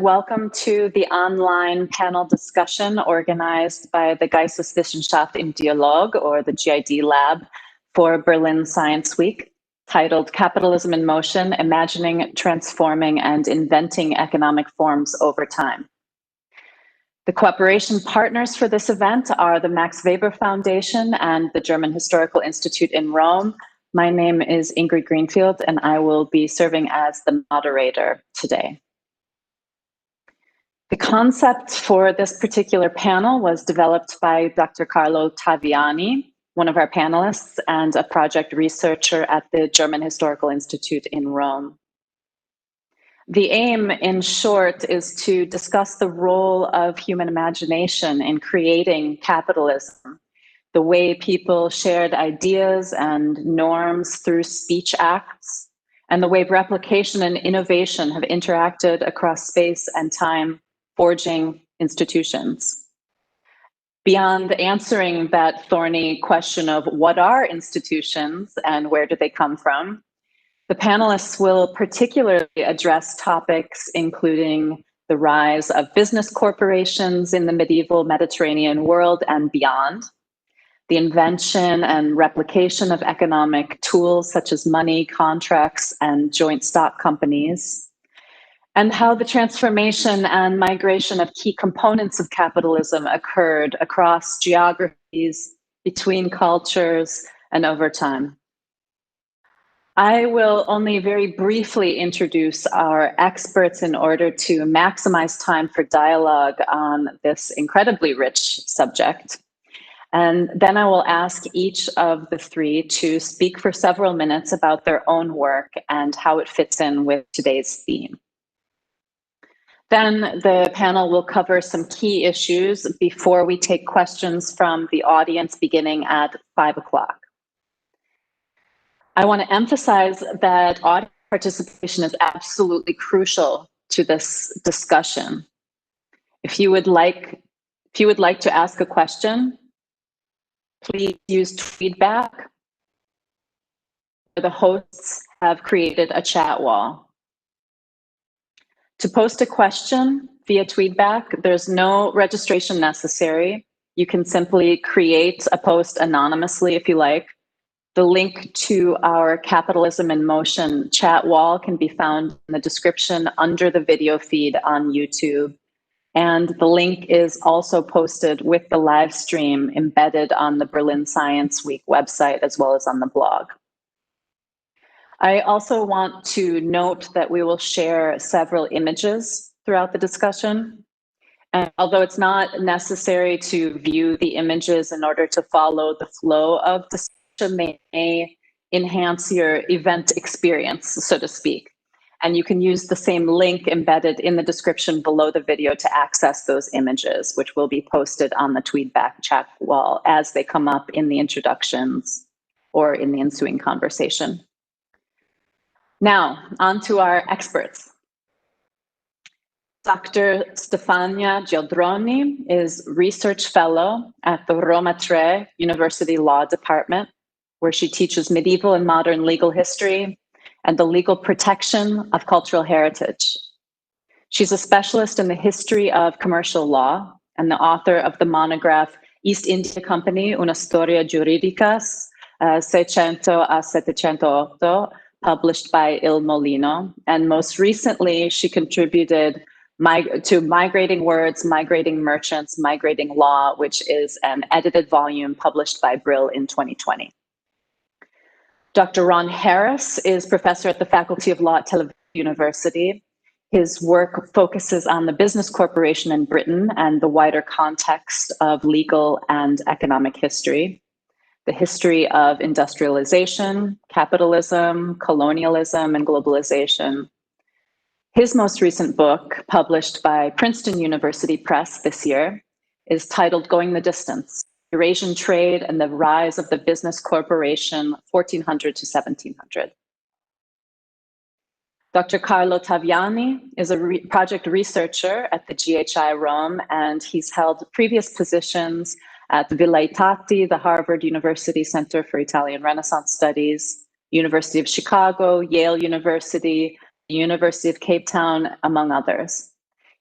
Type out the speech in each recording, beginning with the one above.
welcome to the online panel discussion organized by the Geisteswissenschaft im Dialog, or the GiD Lab, for Berlin Science Week, titled Capitalism in Motion, Imagining, Transforming, and Inventing Economic Forms Over Time. The cooperation partners for this event are the Max Weber Foundation and the German Historical Institute in Rome. My name is Ingrid Greenfield, and I will be serving as the moderator today. The concept for this particular panel was developed by Dr. Carlo Taviani, one of our panelists and a project researcher at the German Historical Institute in Rome. The aim, in short, is to discuss the role of human imagination in creating capitalism, the way people shared ideas and norms through speech acts, and the way replication and innovation have interacted across space and time, forging institutions. Beyond answering that thorny question of what are institutions and where do they come from, the panelists will particularly address topics including the rise of business corporations in the medieval Mediterranean world and beyond, the invention and replication of economic tools such as money, contracts, and joint stock companies, and how the transformation and migration of key components of capitalism occurred across geographies, between cultures, and over time. I will only very briefly introduce our experts in order to maximize time for dialogue on this incredibly rich subject. And then I will ask each of the three to speak for several minutes about their own work and how it fits in with today's theme. Then the panel will cover some key issues before we take questions from the audience beginning at 5 o'clock. I want to emphasize that audience participation is absolutely crucial to this discussion. If you would like to ask a question, please use feedback. The hosts have created a chat wall. To post a question via tweetback, there's no registration necessary. You can simply create a post anonymously if you like. The link to our Capitalism in Motion chat wall can be found in the description under the video feed on YouTube. And the link is also posted with the live stream embedded on the Berlin Science Week website as well as on the blog. I also want to note that we will share several images throughout the discussion. And although it's not necessary to view the images in order to follow the flow of the discussion, they may enhance your event experience, so to speak. And you can use the same link embedded in the description below the video to access those images, which will be posted on the tweetback chat wall as they come up in the introductions or in the ensuing conversation. Now, on to our experts. Dr. Stefania Gialdroni is Research Fellow at the Roma Tre University Law Department, where she teaches medieval and modern legal history and the legal protection of cultural heritage. She's a specialist in the history of commercial law and the author of the monograph East India Company, Una Storia Giuridica, 600 a 708, published by Il Molino. And most recently, she contributed to Migrating Words, Migrating Merchants, Migrating Law, which is an edited volume published by Brill in 2020. Dr. Ron Harris is professor at the Faculty of Law at Tel Aviv University. His work focuses on the business corporation in Britain and the wider context of legal and economic history, the history of industrialization, capitalism, colonialism, and globalization. His most recent book, published by Princeton University Press this year, is titled Going the Distance: Eurasian Trade and the Rise of the Business Corporation, 1400 to 1700. Dr. Carlo Taviani is a project researcher at the GHI Rome, and he's held previous positions at Villaitati, the Harvard University Center for Italian Renaissance Studies, University of Chicago, Yale University, the University of Cape Town, among others.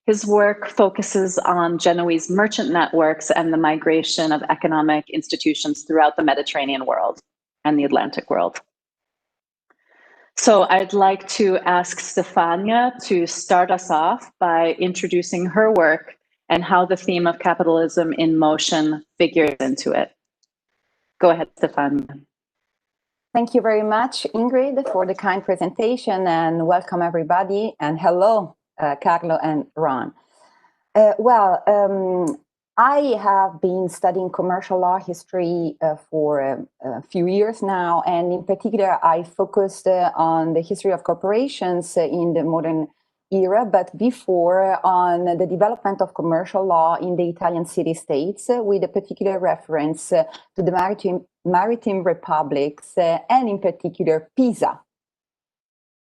His work focuses on Genoese merchant networks and the migration of economic institutions throughout the Mediterranean world and the Atlantic world. So I'd like to ask Stefania to start us off by introducing her work and how the theme of capitalism in motion figures into it. Go ahead, Stefania. Thank you very much, Ingrid, for the kind presentation, and welcome everybody. And hello, Carlo and Ron. I have been studying commercial law history for a few years now, and in particular, I focused on the history of corporations in the modern era, but before on the development of commercial law in the Italian city-states, with a particular reference to the maritime republics, and in particular Pisa,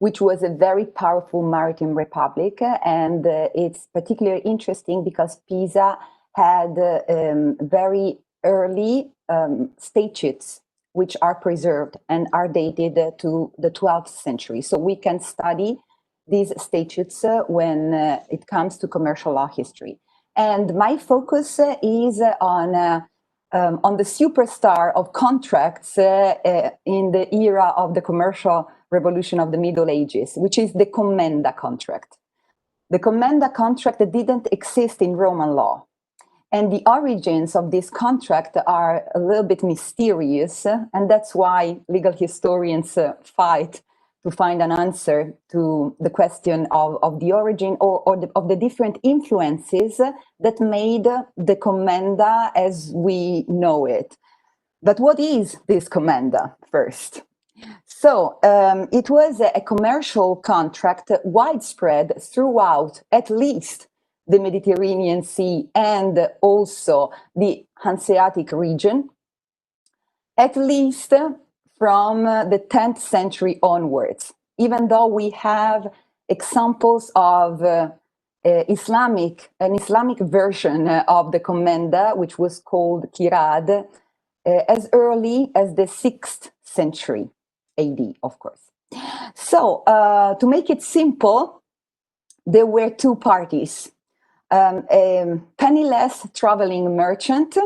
which was a very powerful maritime republic. And it's particularly interesting because Pisa had very early statutes which are preserved and are dated to the 12th century. So we can study these statutes when it comes to commercial law history. And my focus is on the superstar of contracts in the era of the commercial revolution of the Middle Ages, which is the commenda contract. The commenda contract didn't exist in Roman law. And the origins of this contract are a little bit mysterious, and that's why legal historians fight to find an answer to the question of the origin of the different influences that made the commenda as we know it. But what is this commenda first? So it was a commercial contract widespread throughout at least the Mediterranean Sea and also the Hanseatic region, at least from the 10th century onwards, even though we have examples of an Islamic version of the commenda, which was called kirad, as early as the 6th century AD, of course. So to make it simple, there were two parties. A penniless traveling merchant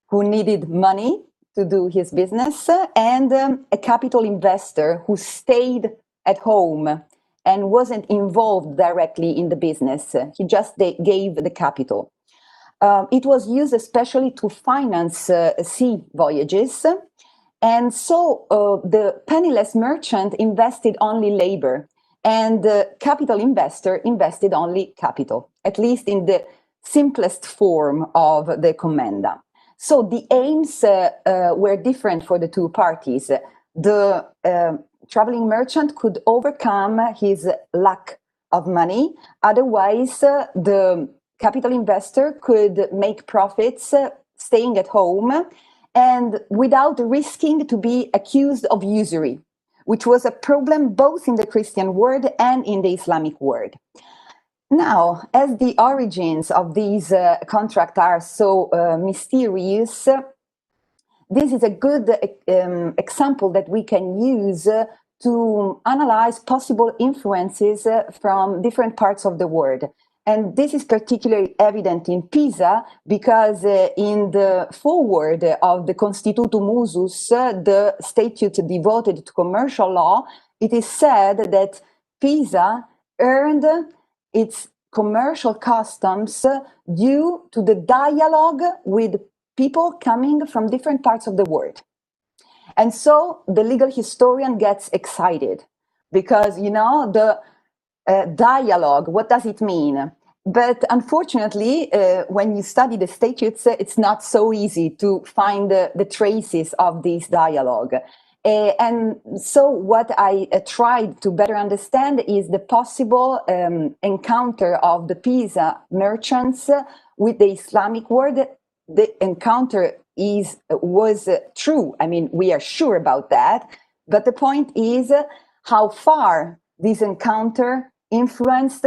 who needed money to do his business, and a capital investor who stayed at home and wasn't involved directly in the business. He just gave the capital. It was used especially to finance sea voyages. And so the penniless merchant invested only labor, and the capital investor invested only capital, at least in the simplest form of the commenda. So the aims were different for the two parties. The traveling merchant could overcome his lack of money. Otherwise, the capital investor could make profits staying at home and without risking to be accused of usury, which was a problem both in the Christian world and in the Islamic world. Now, as the origins of these contracts are so mysterious, this is a good example that we can use to analyze possible influences from different parts of the world. And this is particularly evident in Pisa because in the foreword of the Constitutum Usus, the statute devoted to commercial law, it is said that Pisa earned its commercial customs due to the dialogue with people coming from different parts of the world. And so the legal historian gets excited because, you know, the dialogue, what does it mean? But unfortunately, when you study the statutes, it's not so easy to find the traces of this dialogue. And so what I tried to better understand is the possible encounter of the Pisa merchants with the Islamic world. The encounter was true. I mean, we are sure about that. But the point is how far this encounter influenced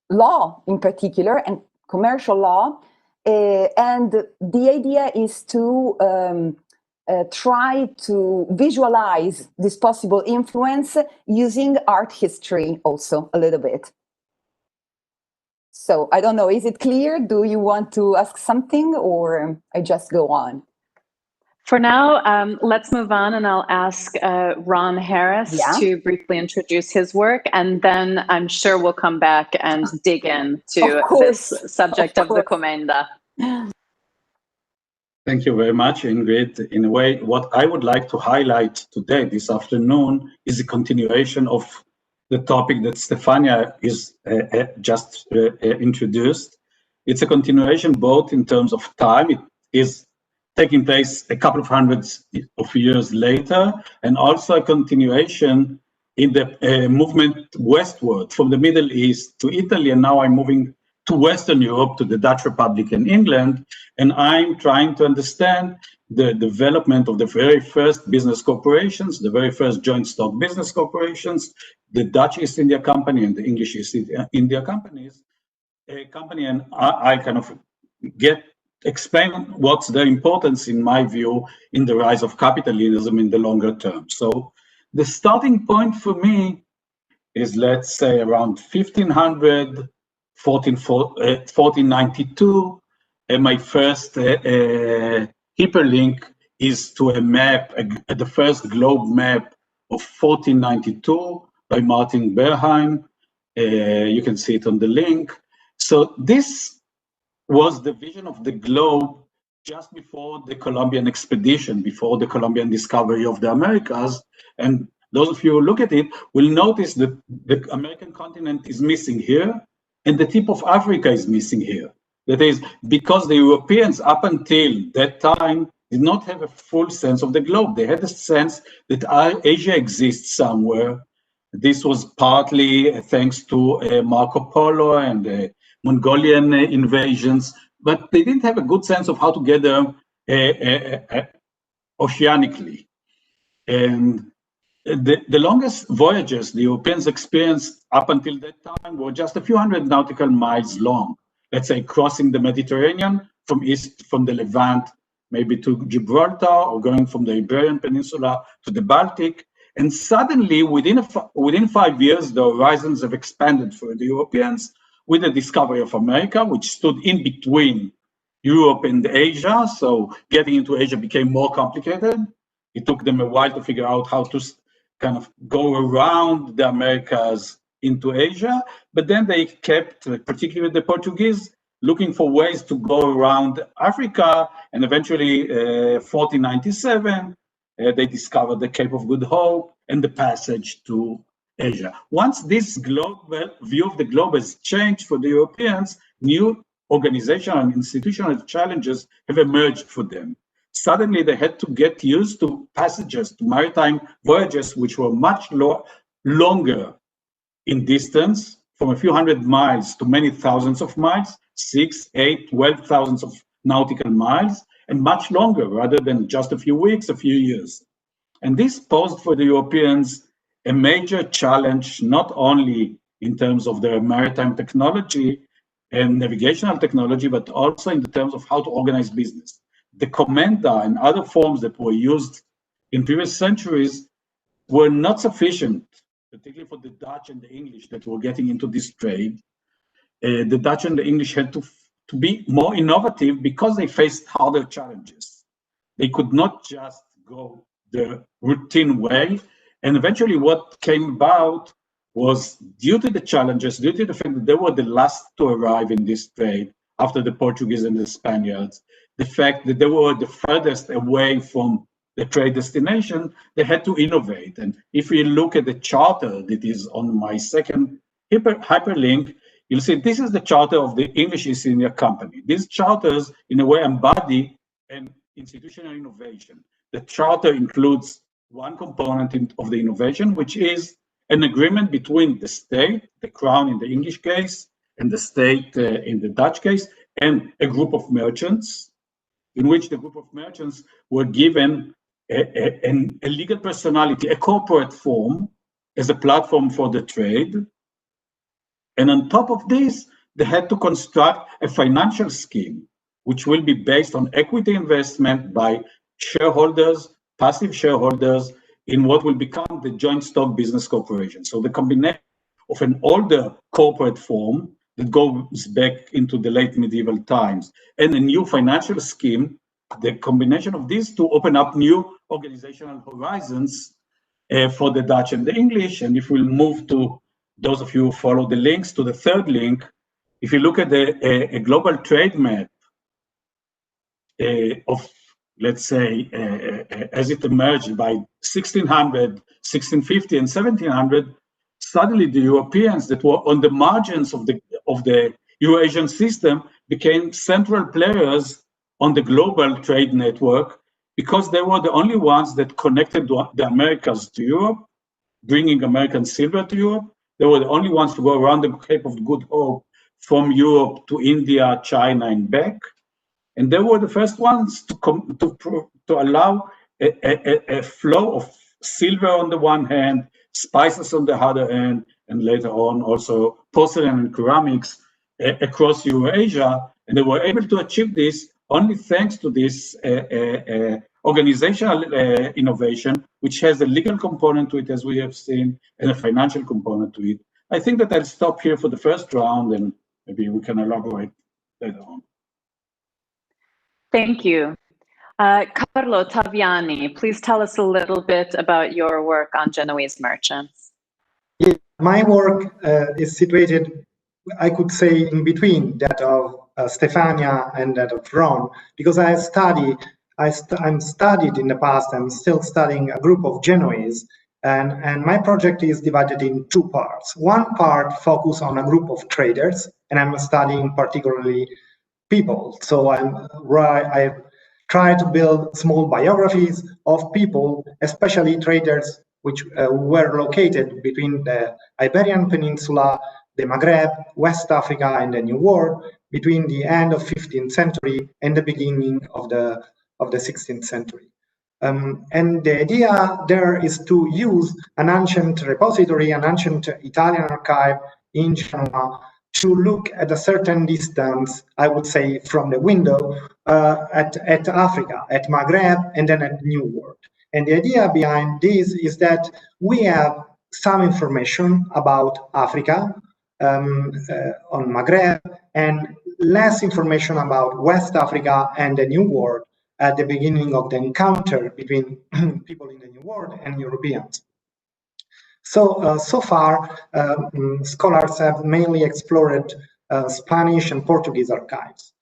law in particular and commercial law. And the idea is to try to visualize this possible influence using art history also a little bit. So I don't know, is it clear? Do you want to ask something, or I just go on? For now, let's move on, and I'll ask Ron Harris to briefly introduce his work, and then I'm sure we'll come back and dig into this subject of the Comenda. Thank you very much, Ingrid. In a way, what I would like to highlight today, this afternoon, is a continuation of the topic that Stefania is just introduced. It's a continuation both in terms of time. It is taking place a couple of hundreds of years later, and also a continuation in the movement westward from the Middle East to Italy, and now I'm moving to Western Europe, to the Dutch Republic and England, and I'm trying to understand the development of the very first business corporations, the very first joint stock business corporations, the Dutch East India Company and the English East India Companies, and I kind of explain what's the importance, in my view, in the rise of capitalism in the longer term. So the starting point for me is, let's say, around 1500, 1492, and my first hyperlink is to a map, the first globe map of 1492 by Martin Berheim. You can see it on the link. So this was the vision of the globe just before the Columbian expedition, before the Columbian discovery of the Americas. And those of you who look at it will notice that the American continent is missing here, and the tip of Africa is missing here. That is because the Europeans, up until that time, did not have a full sense of the globe. They had a sense that Asia exists somewhere. This was partly thanks to Marco Polo and Mongolian invasions, but they didn't have a good sense of how to get there oceanically. And the longest voyages the Europeans experienced up until that time were just a few hundred nautical miles long. Let's say crossing the Mediterranean from the Levant, maybe to Gibraltar, or going from the Iberian Peninsula to the Baltic. And suddenly, within 5 years, the horizons have expanded for the Europeans with the discovery of America, which stood in between Europe and Asia. So getting into Asia became more complicated. It took them a while to figure out how to kind of go around the Americas into Asia, but then they kept, particularly the Portuguese, looking for ways to go around Africa, and eventually 1497, they discovered the Cape of Good Hope and the passage to Asia. Once this view of the globe has changed for the Europeans, new organizational and institutional challenges have emerged for them. Suddenly, they had to get used to passages, to maritime voyages, which were much longer in distance, from a few hundred miles to many thousands of miles, 6, 8, 12,000 of nautical miles, and much longer, rather than just a few weeks, a few years. And this posed for the Europeans a major challenge, not only in terms of their maritime technology and navigational technology, but also in the terms of how to organize business. The Comenda and other forms that were used in previous centuries were not sufficient, particularly for the Dutch and the English that were getting into this trade. The Dutch and the English had to be more innovative because they faced harder challenges. They could not just go the routine way. And eventually what came about was, due to the challenges, due to the fact that they were the last to arrive in this trade after the Portuguese and the Spaniards, the fact that they were the furthest away from the trade destination, they had to innovate. And if we look at the charter that is on my second hyperlink, you'll see this is the charter of the English East India Company. These charters, in a way, embody an institutional innovation. The charter includes one component of the innovation, which is an agreement between the state, the crown in the English case, and the state in the Dutch case, and a group of merchants, in which the group of merchants were given a legal personality, a corporate form, as a platform for the trade. And on top of this, they had to construct a financial scheme, which will be based on equity investment by shareholders, passive shareholders, in what will become the joint stock business corporation. So the combination of an older corporate form that goes back into the late medieval times, and a new financial scheme, the combination of these two open up new organizational horizons for the Dutch and the English. And if we'll move to those of you who follow the links to the third link, if you look at a global trade map of, let's say, as it emerged by 1600, 1650, and 1700, suddenly the Europeans that were on the margins of the Eurasian system became central players on the global trade network, because they were the only ones that connected the Americas to Europe, bringing American silver to Europe. They were the only ones to go around the Cape of Good Hope from Europe to India, China, and back. And they were the first ones to allow a flow of silver on the one hand, spices on the other hand, and later on also porcelain and ceramics across Eurasia. And they were able to achieve this only thanks to this organizational innovation, which has a legal component to it, as we have seen, and a financial component to it. I think that I'll stop here for the first round, and maybe we can elaborate later on. Thank you. Carlo Taviani, please tell us a little bit about your work on Genoese merchants. Yeah, my work is situated, I could say, in between that of Stefania and that of Ron, because I'm studied in the past, I'm still studying a group of Genoese, and my project is divided in two parts. One part focuses on a group of traders, and I'm studying particularly people. So I try to build small biographies of people, especially traders which were located between the Iberian Peninsula, the Maghreb, West Africa, and the New World, between the end of 15th century and the beginning of the 16th century. And the idea there is to use an ancient repository, an ancient Italian archive in Genoa, to look at a certain distance, I would say, from the window at Africa, at Maghreb, and then at New World. And the idea behind this is that we have some information about Africa on Maghreb, and less information about West Africa and the New World at the beginning of the encounter between people in the New World and Europeans. So, so far, scholars have mainly explored Spanish and Portuguese archives.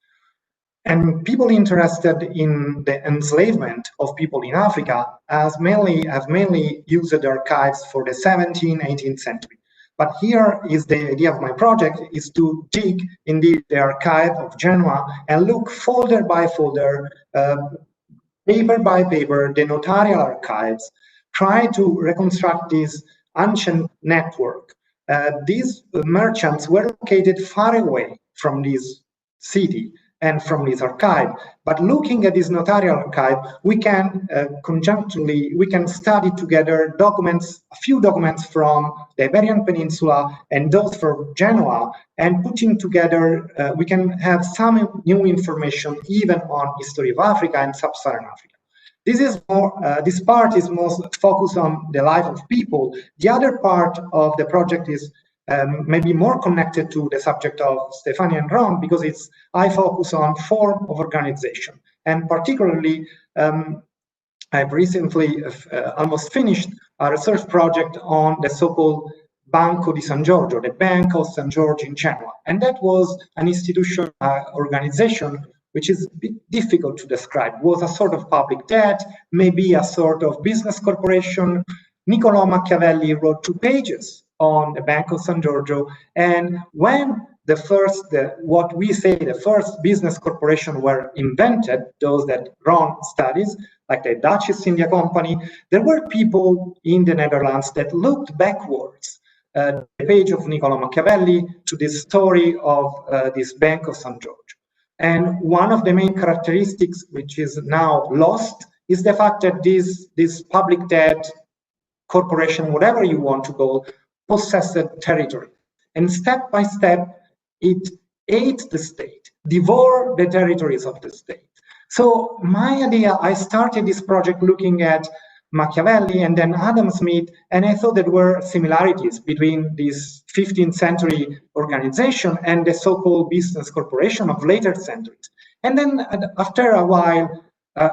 And people interested in the enslavement of people in Africa have mainly used the archives for the 17th, 18th century. But here is the idea of my project, is to dig in the archive of Genoa and look folder by folder, paper by paper, the notarial archives, try to reconstruct this ancient network. These merchants were located far away from this city and from this archive, but looking at this notarial archive, we can we can study together documents, a few documents from the Iberian Peninsula and those from Genoa, and putting together, we can have some new information even on history of Africa and sub-Saharan Africa. This is more, this part is most focused on the life of people. The other part of the project is maybe more connected to the subject of Stefania and Ron, because I focus on form of organization. And particularly, I've recently almost finished a research project on the so-called Banco di San Giorgio, the Bank of St. George in Genoa. And that was an institution, organization, which is a bit difficult to describe. It was a sort of public debt, maybe a sort of business corporation. Niccolò Machiavelli wrote 2 pages on the Bank of San Giorgio, and when what we say the first business corporation were invented, those that Ron studies, like the Dutch East India Company, there were people in the Netherlands that looked backwards the page of Niccolò Machiavelli to this story of this Bank of San Giorgio. And one of the main characteristics, which is now lost, is the fact that this public debt corporation, whatever you want to call, possessed territory. And step by step, it ate the state, devoured the territories of the state. So my idea, I started this project looking at Machiavelli and then Adam Smith, and I thought there were similarities between this 15th century organization and the so-called business corporation of later centuries. And then after a while,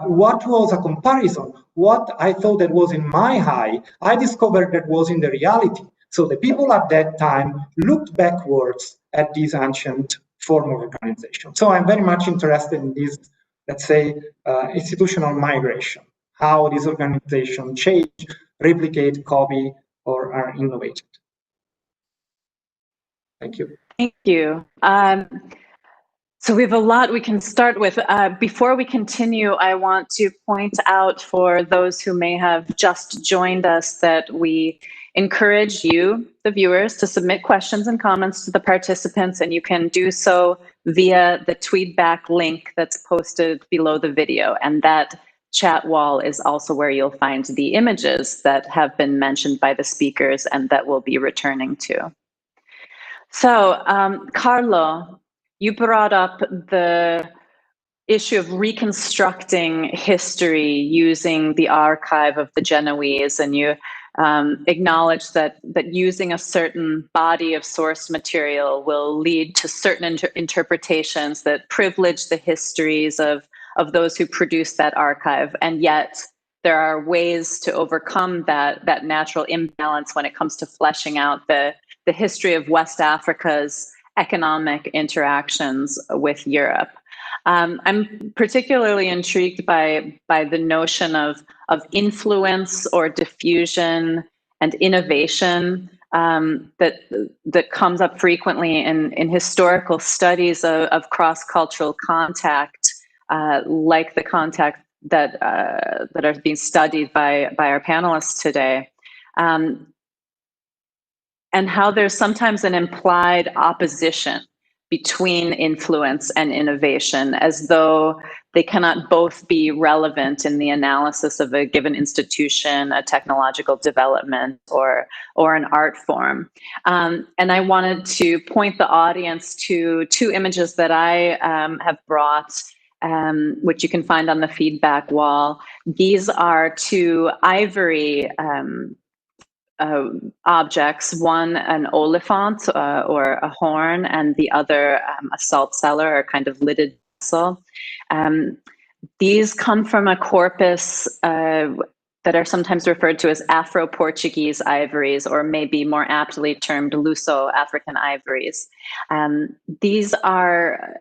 what was a comparison? What I thought that was in my eye, I discovered that was in the reality. So the people at that time looked backwards at this ancient form of organization. So I'm very much interested in this, let's say, institutional migration, how this organization change, replicate, copy, or are innovated. Thank you. Thank you. So we have a lot we can start with. Before we continue, I want to point out for those who may have just joined us that we encourage you, the viewers, to submit questions and comments to the participants, and you can do so via the tweetback link that's posted below the video. And that chat wall is also where you'll find the images that have been mentioned by the speakers and that we'll be returning to. So, Carlo, you brought up the issue of reconstructing history using the archive of the Genoese, and you acknowledged that using a certain body of source material will lead to certain interpretations that privilege the histories of those who produce that archive, and yet there are ways to overcome that natural imbalance when it comes to fleshing out the history of West Africa's economic interactions with Europe. I'm particularly intrigued by the notion of influence or diffusion and innovation that comes up frequently in historical studies of cross-cultural contact, like the contact that are being studied by our panelists today. And how there's sometimes an implied opposition between influence and innovation, as though they cannot both be relevant in the analysis of a given institution, a technological development, or an art form. And I wanted to point the audience to two images that I have brought, which you can find on the feedback wall. These are two ivory objects, one an oliphant or a horn, and the other a salt cellar or kind of lidded vessel. These come from a corpus that are sometimes referred to as Afro-Portuguese ivories, or maybe more aptly termed Luso-African ivories. These are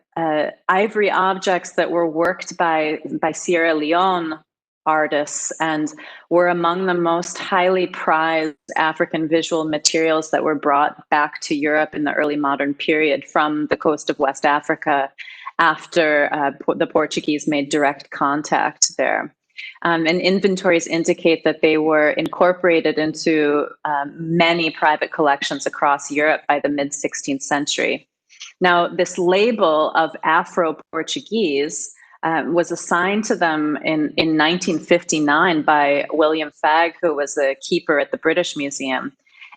ivory objects that were worked by Sierra Leone artists and were among the most highly prized African visual materials that were brought back to Europe in the early modern period from the coast of West Africa after the Portuguese made direct contact there. And inventories indicate that they were incorporated into many private collections across Europe by the mid-16th century. Now, this label of Afro-Portuguese was assigned to them in 1959 by William Fagg, who was a keeper at the British Museum.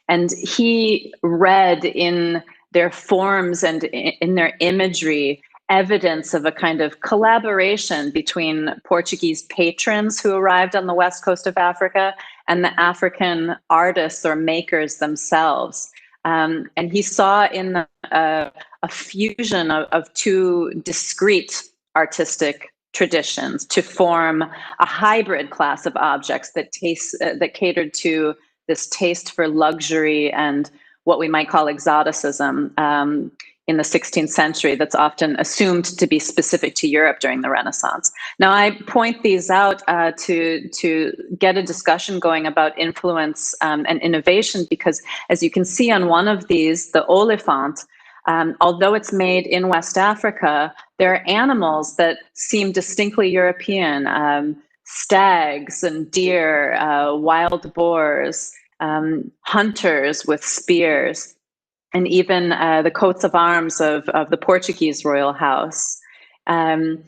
And he read in their forms and in their imagery evidence of a kind of collaboration between Portuguese patrons who arrived on the west coast of Africa and the African artists or makers themselves. And he saw in them a fusion of two discrete artistic traditions to form a hybrid class of objects that catered to this taste for luxury and what we might call exoticism in the 16th century that's often assumed to be specific to Europe during the Renaissance. Now, I point these out to get a discussion going about influence and innovation, because as you can see on one of these, the oliphant, although it's made in West Africa, there are animals that seem distinctly European, stags and deer, wild boars, hunters with spears, and even the coats of arms of the Portuguese royal house. On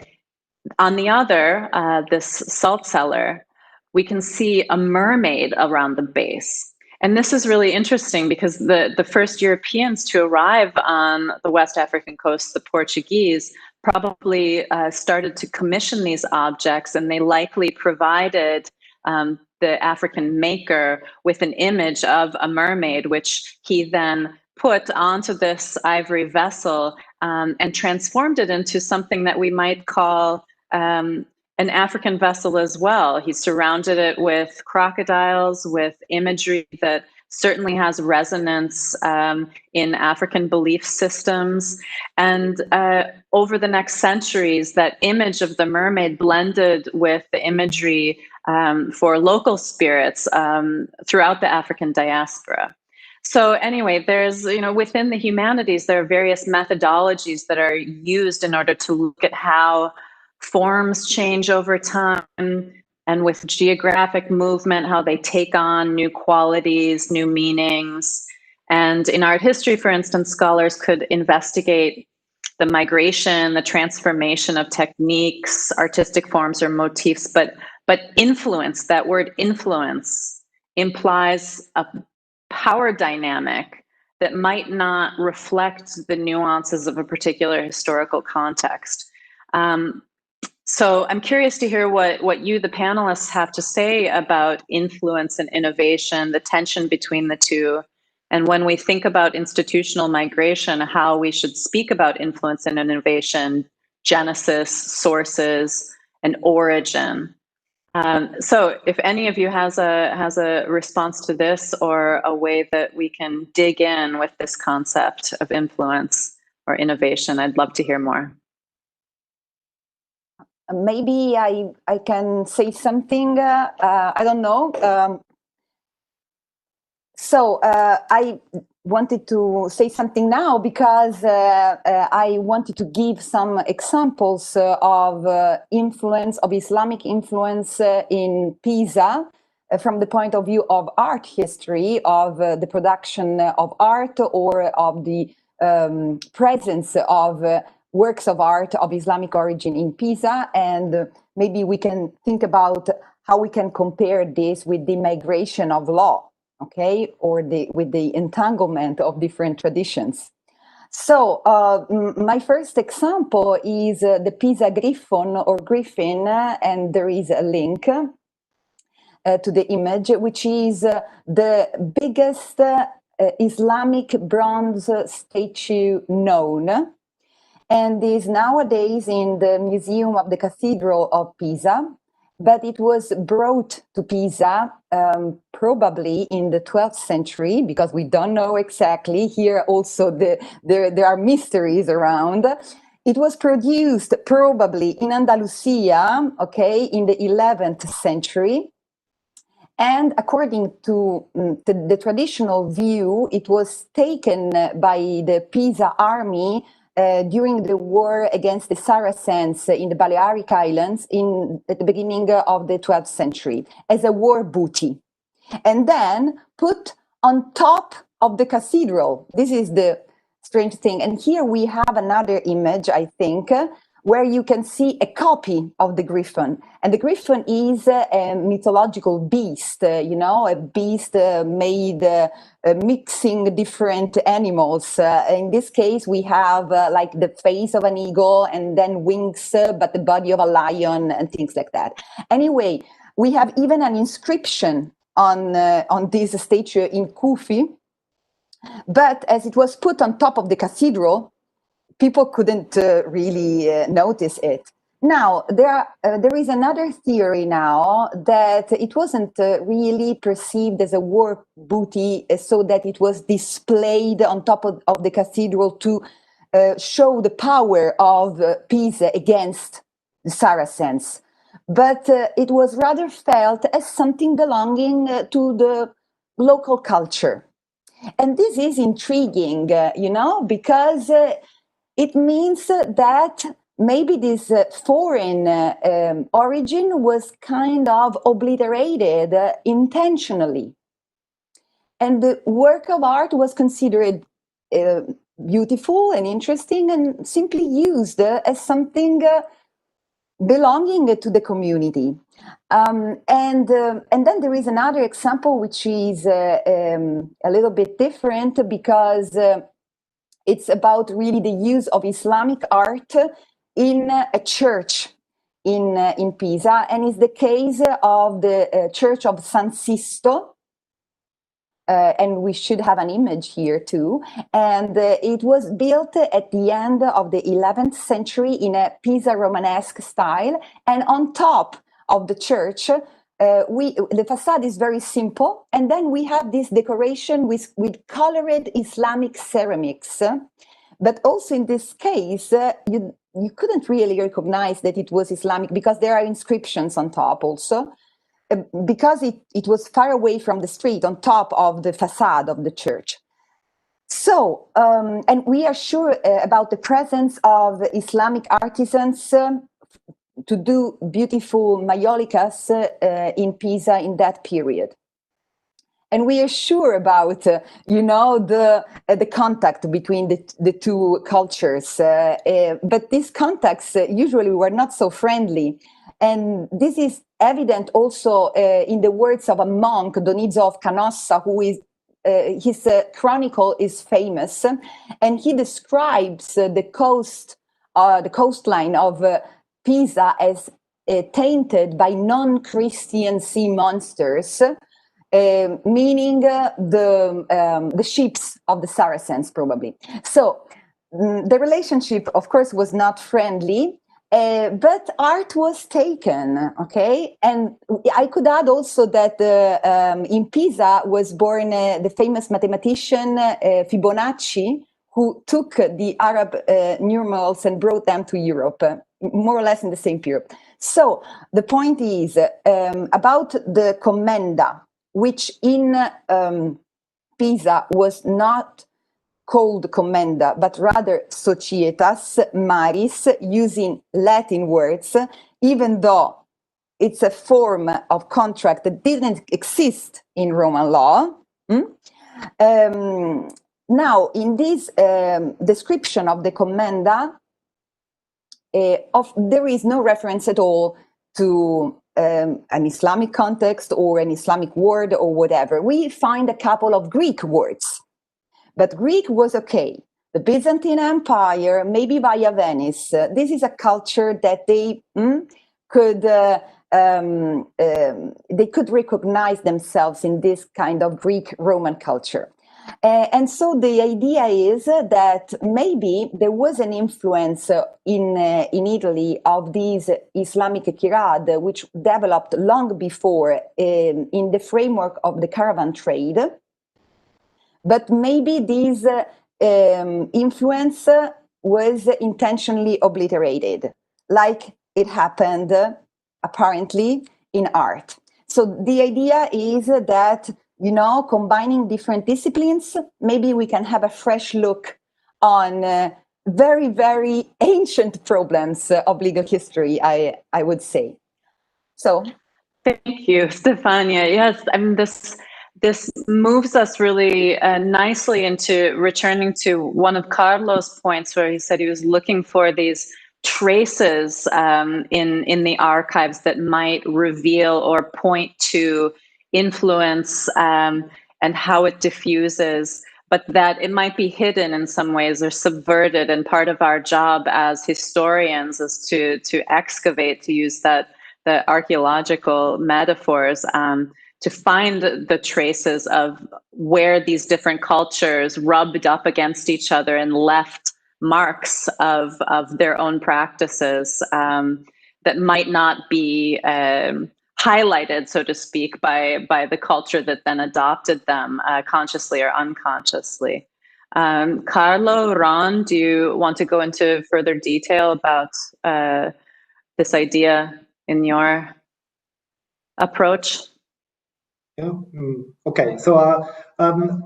the other, this salt cellar, we can see a mermaid around the base. And this is really interesting because the first Europeans to arrive on the West African coast, the Portuguese, probably started to commission these objects, and they likely provided the African maker with an image of a mermaid, which he then put onto this ivory vessel and transformed it into something that we might call an African vessel as well. He surrounded it with crocodiles, with imagery that certainly has resonance in African belief systems. And over the next centuries, that image of the mermaid blended with the imagery for local spirits throughout the African diaspora. So anyway, there's, within the humanities, there are various methodologies that are used in order to look at how forms change over time, and with geographic movement, how they take on new qualities, new meanings. And in art history, for instance, scholars could investigate the migration, the transformation of techniques, artistic forms or motifs, but influence, that word influence, implies a power dynamic that might not reflect the nuances of a particular historical context. So I'm curious to hear what you, the panelists, have to say about influence and innovation, the tension between the two, and when we think about institutional migration, how we should speak about influence and innovation, genesis, sources, and origin. So if any of you has a response to this, or a way that we can dig in with this concept of influence or innovation, I'd love to hear more. Maybe I can say something, I don't know. So I wanted to say something now because I wanted to give some examples of influence, of Islamic influence in Pisa from the point of view of art history, of the production of art, or of the presence of works of art of Islamic origin in Pisa. And maybe we can think about how we can compare this with the migration of law, okay, or with the entanglement of different traditions. So my first example is the Pisa Griffon or Griffin, and there is a link to the image, which is the biggest Islamic bronze statue known, and is nowadays in the Museum of the Cathedral of Pisa. But it was brought to Pisa probably in the 12th century, because we don't know exactly. Here also there are mysteries around. It was produced probably in Andalusia, okay, in the 11th century. And according to the traditional view, it was taken by the Pisa army during the war against the Saracens in the Balearic Islands at the beginning of the 12th century as a war booty, and then put on top of the cathedral. This is the strange thing. And here we have another image, I think, where you can see a copy of the griffon. And the griffon is a mythological beast, a beast made mixing different animals. In this case, we have like the face of an eagle and then wings, but the body of a lion and things like that. Anyway, we have even an inscription on this statue in Kufi, but as it was put on top of the cathedral, people couldn't really notice it. Now, there is another theory now that it wasn't really perceived as a war booty, so that it was displayed on top of the cathedral to show the power of Pisa against the Saracens. But it was rather felt as something belonging to the local culture. And this is intriguing, because it means that maybe this foreign origin was kind of obliterated intentionally. And the work of art was considered beautiful and interesting and simply used as something belonging to the community. And then there is another example, which is a little bit different, because it's about really the use of Islamic art in a church in Pisa, and it's the case of the Church of San Sisto. And we should have an image here too. And it was built at the end of the 11th century in a Pisa Romanesque style. And on top of the church, the facade is very simple. And then we have this decoration with colored Islamic ceramics. But also in this case, you couldn't really recognize that it was Islamic because there are inscriptions on top also. Because it was far away from the street, on top of the facade of the church. So, and we are sure about the presence of Islamic artisans to do beautiful maiolicas in Pisa in that period. And we are sure about, the contact between the two cultures. But these contacts usually were not so friendly. And this is evident also in the words of a monk, Donizio of Canossa, who is, his chronicle is famous, and he describes the coastline of Pisa as tainted by non-Christian sea monsters, meaning the ships of the Saracens, probably. So the relationship, of course, was not friendly. But art was taken, okay? And I could add also that in Pisa was born the famous mathematician Fibonacci, who took the Arab numerals and brought them to Europe, more or less in the same period. So the point is about the commenda, which in Pisa was not called commenda, but rather societas maris, using Latin words, even though it's a form of contract that didn't exist in Roman law. Now, in this description of the commenda, there is no reference at all to an Islamic context or an Islamic word or whatever. We find a couple of Greek words. But Greek was okay. The Byzantine Empire, maybe via Venice, this is a culture that they could recognize themselves in this kind of Greek-Roman culture. And so the idea is that maybe there was an influence in Italy of these Islamic kirad, which developed long before in the framework of the caravan trade. But maybe this influence was intentionally obliterated, like it happened apparently in art. So the idea is that, combining different disciplines, maybe we can have a fresh look on very, very ancient problems of legal history, I would say. So. Thank you, Stefania. Yes, I mean, this moves us really nicely into returning to one of Carlo's points, where he said he was looking for these traces in the archives that might reveal or point to influence and how it diffuses, but that it might be hidden in some ways or subverted. And part of our job as historians is to excavate, to use the archaeological metaphors, to find the traces of where these different cultures rubbed up against each other and left marks of their own practices that might not be highlighted, so to speak, by the culture that then adopted them consciously or unconsciously. Carlo, Ron, do you want to go into further detail about this idea in your approach? Yeah. Okay, so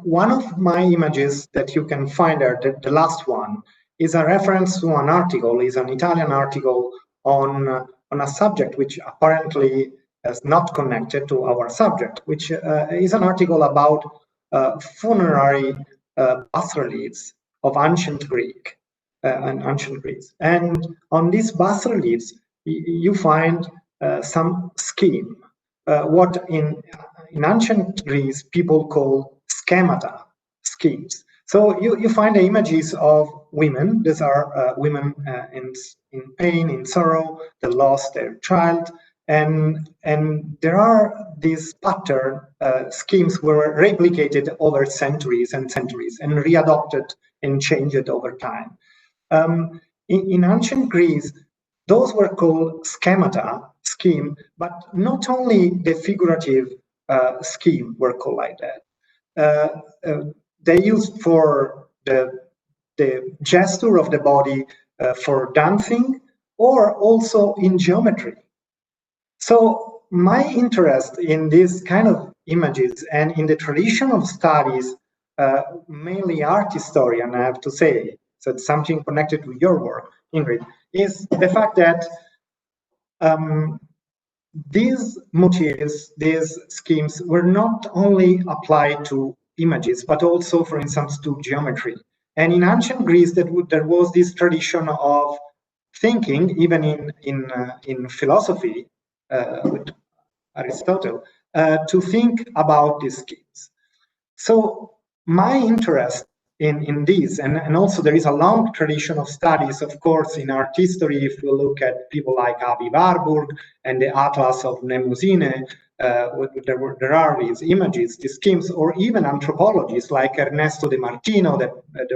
one of my images that you can find there, the last one, is a reference to an article, is an Italian article on a subject which apparently is not connected to our subject, which is an article about funerary bas-reliefs of ancient Greek and ancient Greece. And on these bas-reliefs, you find some scheme, what in ancient Greece people call schemata schemes. So you find the images of women. These are women in pain, in sorrow, that lost their child. And there are these pattern schemes were replicated over centuries and centuries and readopted and changed over time. In ancient Greece, those were called schemata scheme, but not only the figurative scheme were called like that. They used for the gesture of the body for dancing, or also in geometry. So my interest in this kind of images and in the tradition of studies, mainly art historian, I have to say, so it's something connected with your work, Ingrid, is the fact that these motifs, these schemes were not only applied to images, but also, for instance, to geometry. And in ancient Greece, there was this tradition of thinking, even in philosophy, with Aristotle, to think about these schemes. So my interest in this, and also there is a long tradition of studies, of course, in art history. If we look at people like Avi Warburg and the Atlas of Mnemosyne, there are these images, these schemes, or even anthropologists like Ernesto de Martino that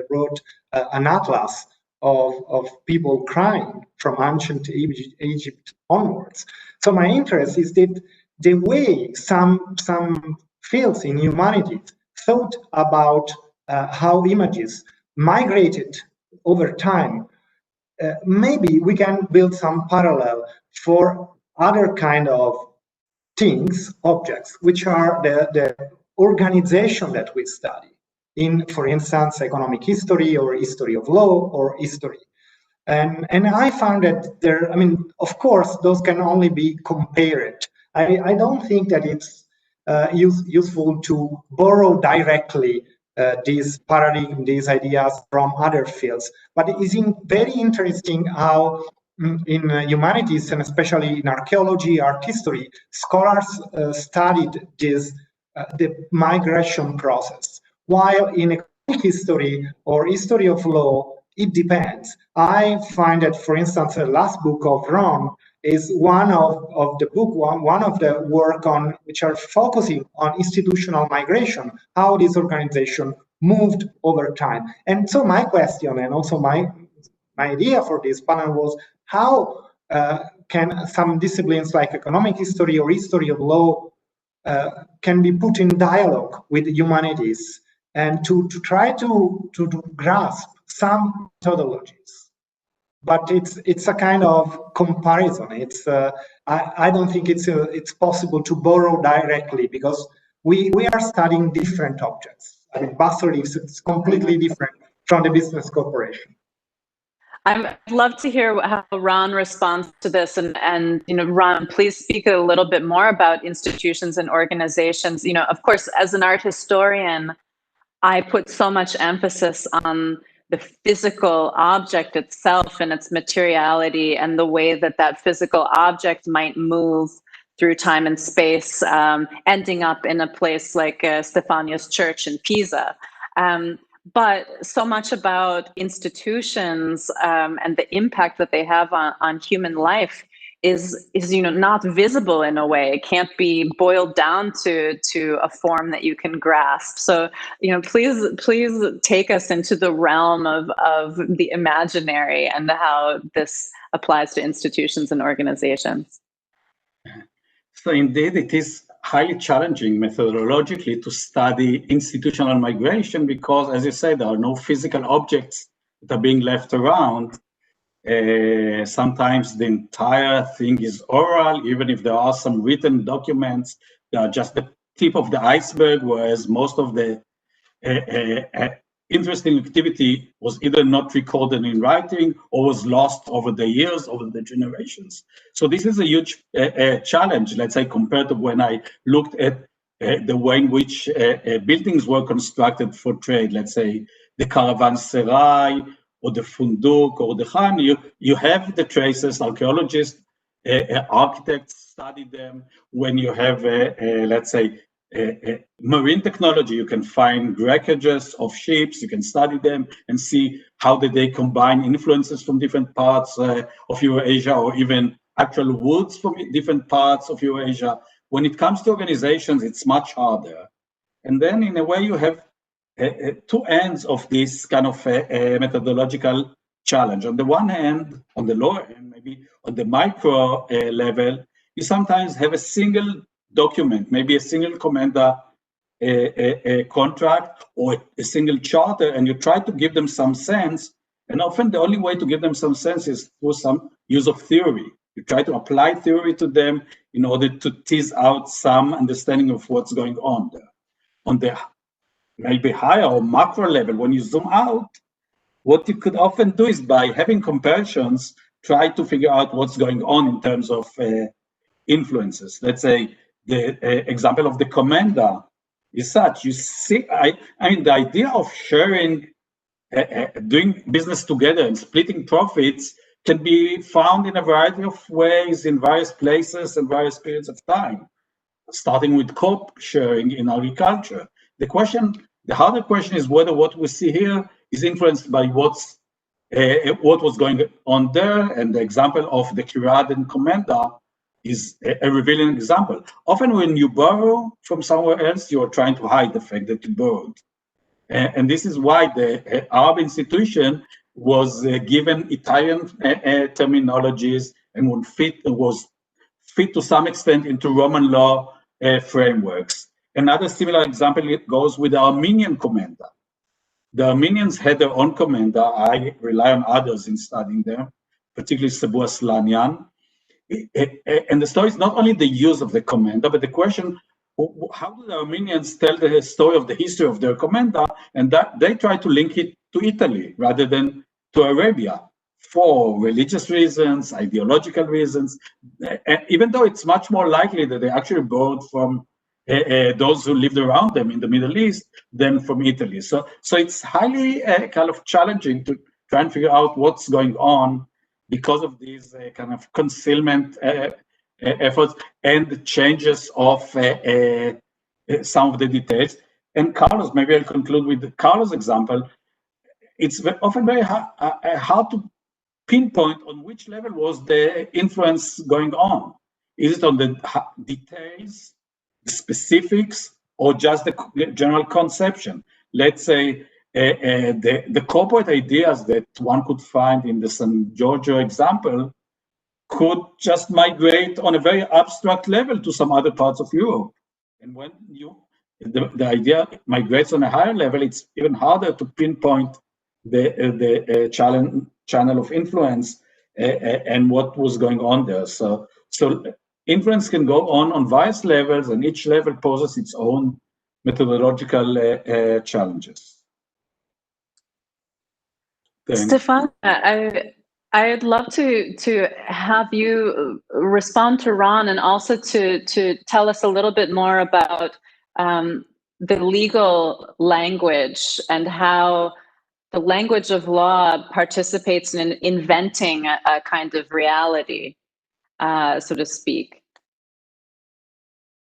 wrote an atlas of people crying from ancient Egypt onwards. So my interest is that the way some fields in humanities thought about how images migrated over time, maybe we can build some parallel for other kind of things, objects, which are the organization that we study in, for instance, economic history or history of law or history. And I found that there, I mean, of course, those can only be compared. I don't think that it's useful to borrow directly these paradigms, these ideas from other fields. But it is very interesting how in humanities, and especially in archaeology, art history, scholars studied this, the migration process. While in economic history or history of law, it depends. I find that, for instance, the last book of Ron is one of the book, one of the work on which are focusing on institutional migration, how this organization moved over time. And so my question, and also my idea for this panel was, how can some disciplines like economic history or history of law can be put in dialogue with humanities and to try to grasp some methodologies? But it's a kind of comparison. It's I don't think it's possible to borrow directly, because we are studying different objects. I mean, bas-reliefs is completely different from the business corporation. I'd love to hear how Ron responds to this, and you know, Ron, please speak a little bit more about institutions and organizations. You know, of course, as an art historian, I put so much emphasis on the physical object itself and its materiality, and the way that that physical object might move through time and space, ending up in a place like Stefania's church in Pisa. But so much about institutions and the impact that they have on human life is you know, not visible in a way. It can't be boiled down to a form that you can grasp. So, you know, please take us into the realm of the imaginary and how this applies to institutions and organizations. So indeed, it is highly challenging methodologically to study institutional migration, because, as you said, there are no physical objects that are being left around. Sometimes the entire thing is oral, even if there are some written documents, they are just the tip of the iceberg, whereas most of the interesting activity was either not recorded in writing or was lost over the years, over the generations. So this is a huge challenge, let's say, compared to when I looked at the way in which buildings were constructed for trade, let's say the caravanserai or the funduk or the khan. You have the traces, archaeologists, architects study them. When you have, let's say, marine technology, you can find wreckages of ships, you can study them and see how they combine influences from different parts of Eurasia, or even actual woods from different parts of Eurasia. When it comes to organizations, it's much harder. And then in a way you have two ends of this kind of methodological challenge. On the one hand, on the lower end, maybe on the micro level, you sometimes have a single document, maybe a single commenda a contract or a single charter, and you try to give them some sense. And often the only way to give them some sense is through some use of theory. You try to apply theory to them in order to tease out some understanding of what's going on there. On the maybe higher or macro level, when you zoom out, what you could often do is, by having comparisons, try to figure out what's going on in terms of influences. Let's say the example of the commenda is such. You see, I mean, the idea of sharing, doing business together and splitting profits can be found in a variety of ways in various places and various periods of time, starting with crop sharing in agriculture. The harder question is whether what we see here is influenced by what was going on there, and the example of the Kirad and Commenda is a revealing example. Often when you borrow from somewhere else, you are trying to hide the fact that you borrowed. And this is why the Arab institution was given Italian terminologies and was fit to some extent into Roman law frameworks. Another similar example goes with the Armenian commenda. The Armenians had their own commenda. I rely on others in studying them, particularly Sebu Aslanyan. And the story is not only the use of the commenda, but the question, how do the Armenians tell the story of the history of their commenda? And that they try to link it to Italy rather than to Arabia, for religious reasons, ideological reasons, even though it's much more likely that they actually borrowed from those who lived around them in the Middle East than from Italy. So it's highly kind of challenging to try and figure out what's going on because of these kind of concealment efforts and the changes of some of the details. And Carlos, maybe I'll conclude with Carlos' example. It's often very hard to pinpoint on which level was the influence going on. Is it on the details, the specifics, or just the general conception? Let's say the corporate ideas that one could find in the San Giorgio example could just migrate on a very abstract level to some other parts of Europe. And when the idea migrates on a higher level, it's even harder to pinpoint the channel of influence and what was going on there. So influence can go on various levels, and each level poses its own methodological challenges. Stefan, I'd love to have you respond to Ron, and also to tell us a little bit more about the legal language and how the language of law participates in inventing a kind of reality, so to speak.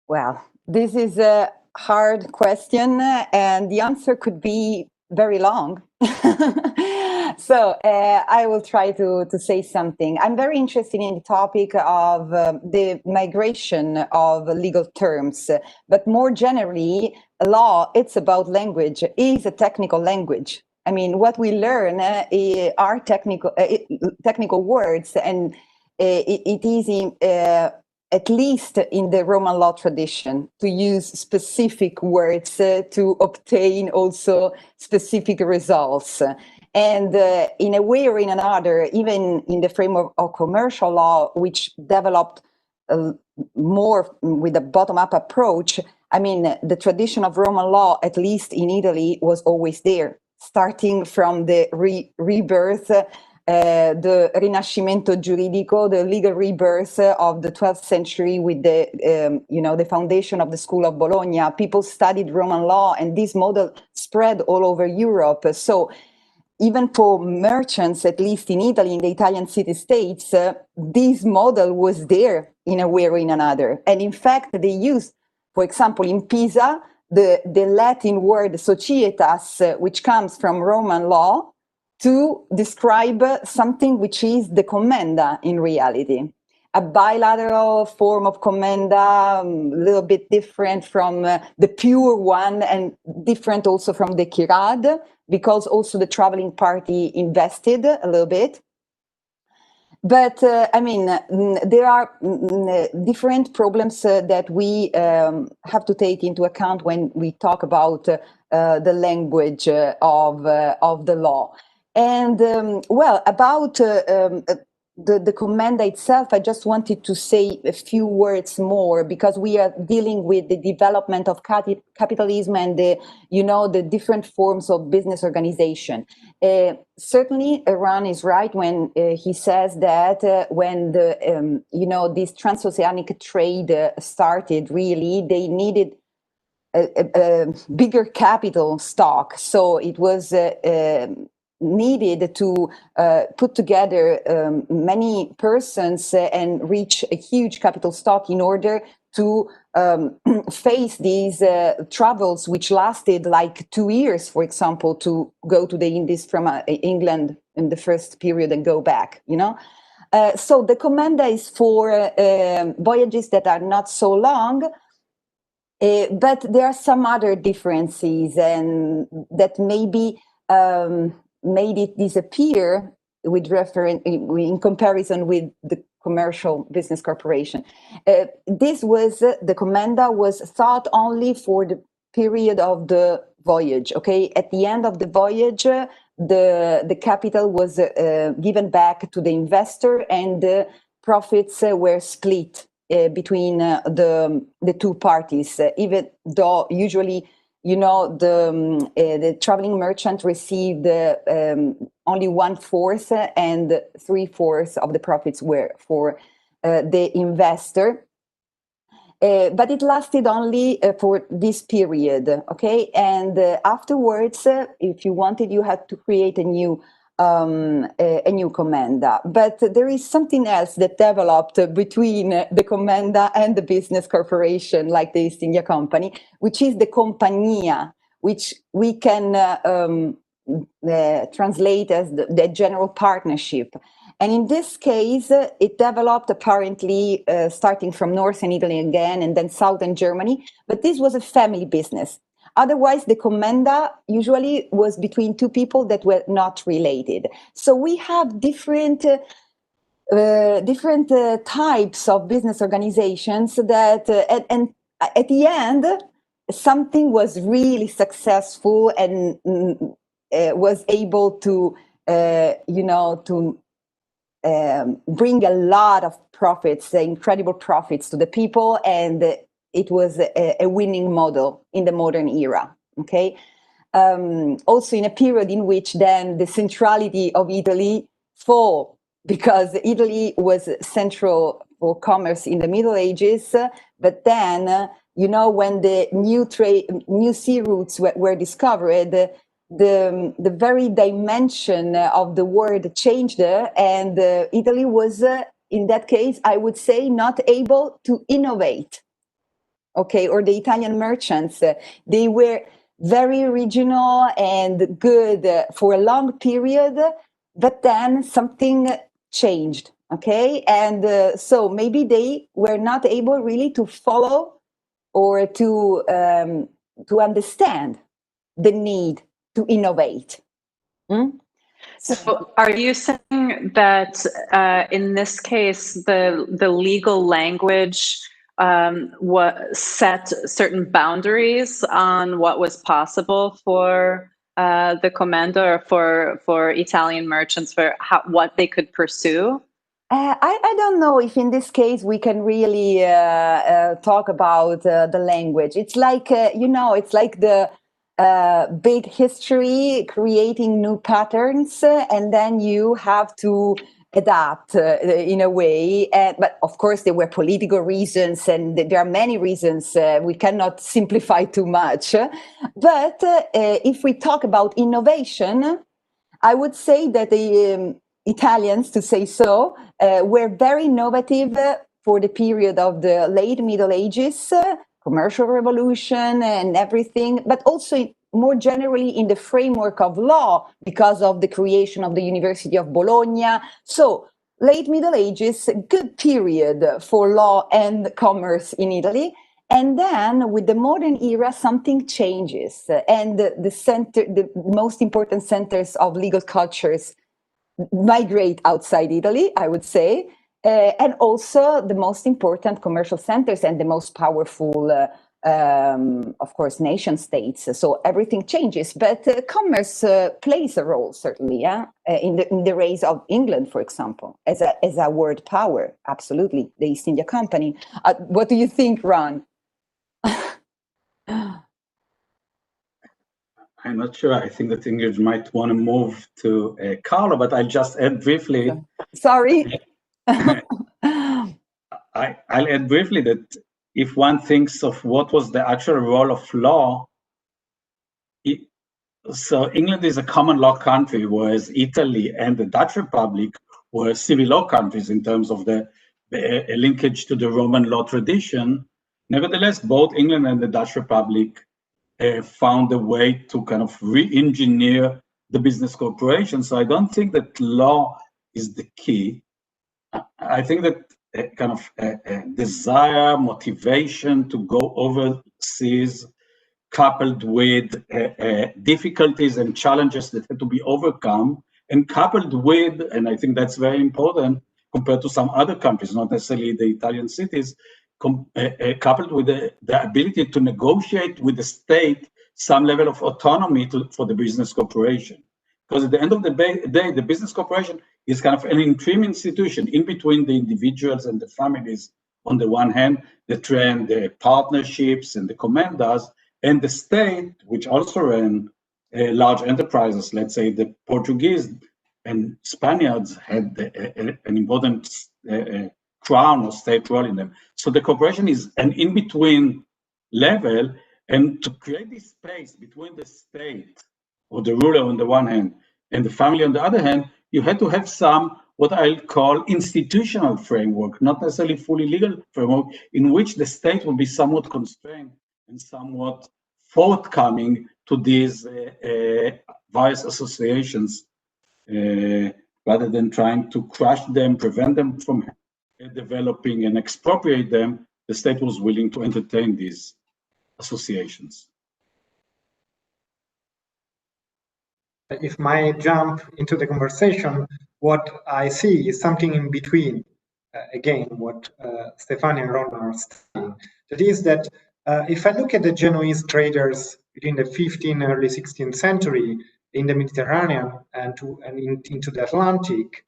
Well, this is a hard question, and the answer could be very long. So I will try to say something. I'm very interested in the topic of the migration of legal terms, but more generally, law, it's about language. It is a technical language. I mean, what we learn are technical words, and it is in, at least in the Roman law tradition, to use specific words to obtain also specific results. And in a way or in another, even in the framework of commercial law, which developed more with a bottom-up approach, I mean, the tradition of Roman law, at least in Italy, was always there, starting from the rebirth, the Rinascimento Giuridico, the legal rebirth of the 12th century with the, the foundation of the School of Bologna. People studied Roman law, and this model spread all over Europe. So even for merchants, at least in Italy, in the Italian city-states, this model was there in a way or in another. And in fact, they used For example, in Pisa, the Latin word societas, which comes from Roman law, to describe something which is the commenda in reality. A bilateral form of commenda, a little bit different from the pure one, and different also from the kirad, because also the traveling party invested a little bit. But I mean, there are different problems that we have to take into account when we talk about the language of the law. And well, about the commenda itself, I just wanted to say a few words more, because we are dealing with the development of capitalism and the different forms of business organization. Certainly, Iran is right when he says that when the this transoceanic trade started, really they needed a bigger capital stock. So it was needed to put together many persons and reach a huge capital stock in order to face these travels, which lasted like 2 years, for example, to go to the Indies from England in the first period and go back, So the commenda is for voyages that are not so long, but there are some other differences, and that maybe made it disappear with in comparison with the commercial business corporation. The commenda was thought only for the period of the voyage. Okay, at the end of the voyage, the capital was given back to the investor, and the profits were split between the two parties, even though usually the traveling merchant received only 1/4, and 3/4 of the profits were for the investor. But it lasted only for this period, okay? And afterwards, if you wanted, you had to create a new commenda. But there is something else that developed between the commenda and the business corporation, like the East India Company, which is the compagnia, which we can translate as the general partnership. And in this case, it developed apparently starting from northern Italy again, and then southern Germany. But this was a family business. Otherwise, the commenda usually was between two people that were not related. So we have different types of business organizations that, and at the end, something was really successful and was able to, bring a lot of profits, incredible profits to the people, and it was a winning model in the modern era, okay? Also in a period in which then the centrality of Italy fall, because Italy was central for commerce in the Middle Ages, but then, when the new sea routes were discovered, the very dimension of the world changed, and Italy was, in that case, I would say, not able to innovate. Okay, or the Italian merchants, they were very regional and good for a long period, but then something changed, okay? And so maybe they were not able really to follow or to understand the need to innovate. So are you saying that in this case, the legal language set certain boundaries on what was possible for the commenda, or for Italian merchants, for what they could pursue? I don't know if in this case we can really talk about the language. It's like, it's like the big history creating new patterns, and then you have to adapt in a way. But of course, there were political reasons, and there are many reasons. We cannot simplify too much. But if we talk about innovation, I would say that the Italians, to say so, were very innovative for the period of the late Middle Ages, commercial revolution and everything, but also more generally in the framework of law because of the creation of the University of Bologna. So late Middle Ages, good period for law and commerce in Italy. And then with the modern era, something changes, and the most important centers of legal cultures migrate outside Italy, I would say, and also the most important commercial centers and the most powerful, of course, nation states. So everything changes, but commerce plays a role, certainly, in the rise of England, for example, as a world power. Absolutely, the East India Company. What do you think, Ron? I'm not sure. I think that Ingrid might want to move to Carlo, but I'll just add briefly. Sorry. I'll add briefly that if one thinks of what was the actual role of law, so England is a common law country, whereas Italy and the Dutch Republic were civil law countries in terms of the linkage to the Roman law tradition. Nevertheless, both England and the Dutch Republic found a way to kind of re-engineer the business corporation. So I don't think that law is the key. I think that kind of desire, motivation to go overseas, coupled with difficulties and challenges that had to be overcome, and coupled with, and I think that's very important compared to some other countries, not necessarily the Italian cities, coupled with the ability to negotiate with the state some level of autonomy for the business corporation. Because at the end of the day, the business corporation is kind of an interim institution in between the individuals and the families on the one hand, the partnerships and the commendas, and the state, which also ran large enterprises. Let's say the Portuguese and Spaniards had an important crown or state role in them. So the corporation is an in-between level, and to create this space between the state or the ruler on the one hand and the family on the other hand, you had to have some, what I'll call institutional framework, not necessarily fully legal framework, in which the state will be somewhat constrained and somewhat forthcoming to these various associations, rather than trying to crush them, prevent them from developing and expropriate them. The state was willing to entertain these associations. If I jump into the conversation, what I see is something in between, again, what Stefania and Ron are studying. That is that if I look at the Genoese traders between the 15th and early 16th century in the Mediterranean and into the Atlantic,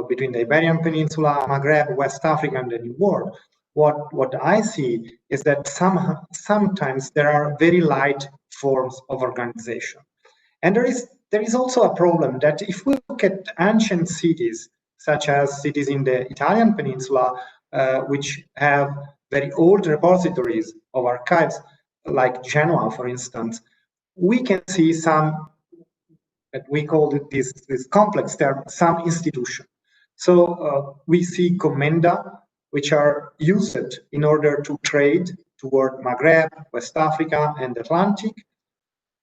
between the Iberian Peninsula, Maghreb, West Africa, and the New World, what I see is that sometimes there are very light forms of organization. And there is also a problem that if we look at ancient cities, such as cities in the Italian peninsula, which have very old repositories of archives, like Genoa, for instance, we can see some, we call it this complex term, some institution. So we see commenda, which are used in order to trade toward Maghreb, West Africa, and Atlantic.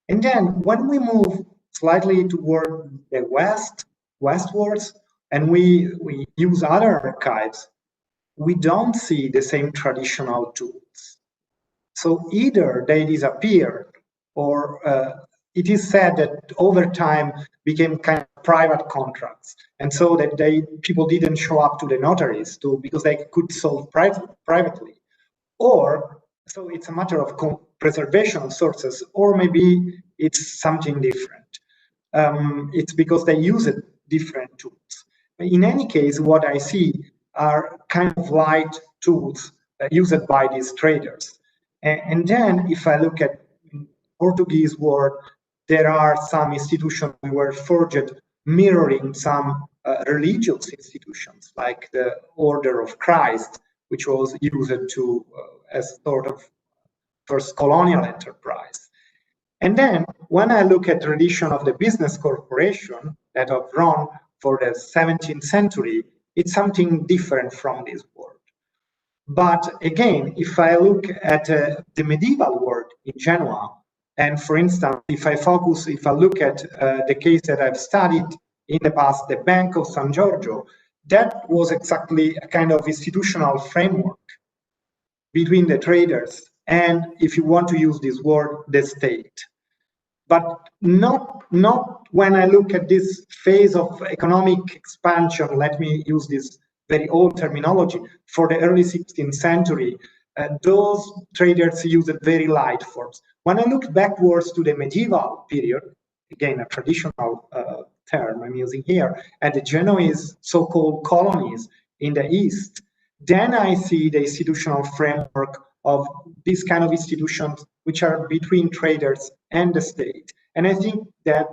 And then when we move slightly toward the westwards, and we use other archives, we don't see the same traditional tools. So either they disappear, or it is said that over time became kind of private contracts, and so that people didn't show up to the notaries because they could solve privately, or so it's a matter of preservation of sources, or maybe it's something different. It's because they use different tools. In any case, what I see are kind of light tools used by these traders. And then if I look at Portuguese world, there are some institutions that were forged mirroring some religious institutions, like the Order of Christ, which was used to as sort of first colonial enterprise. And then when I look at tradition of the business corporation that have run for the 17th century, it's something different from this world. But again, if I look at the medieval world in Genoa, and for instance, if I look at the case that I've studied in the past, the Bank of San Giorgio, that was exactly a kind of institutional framework between the traders and, if you want to use this word, the state. But not when I look at this phase of economic expansion, let me use this very old terminology, for the early 16th century, those traders used very light forms. When I look backwards to the medieval period, again, a traditional term I'm using here, and the Genoese so-called colonies in the East, then I see the institutional framework of these kind of institutions which are between traders and the state. And I think that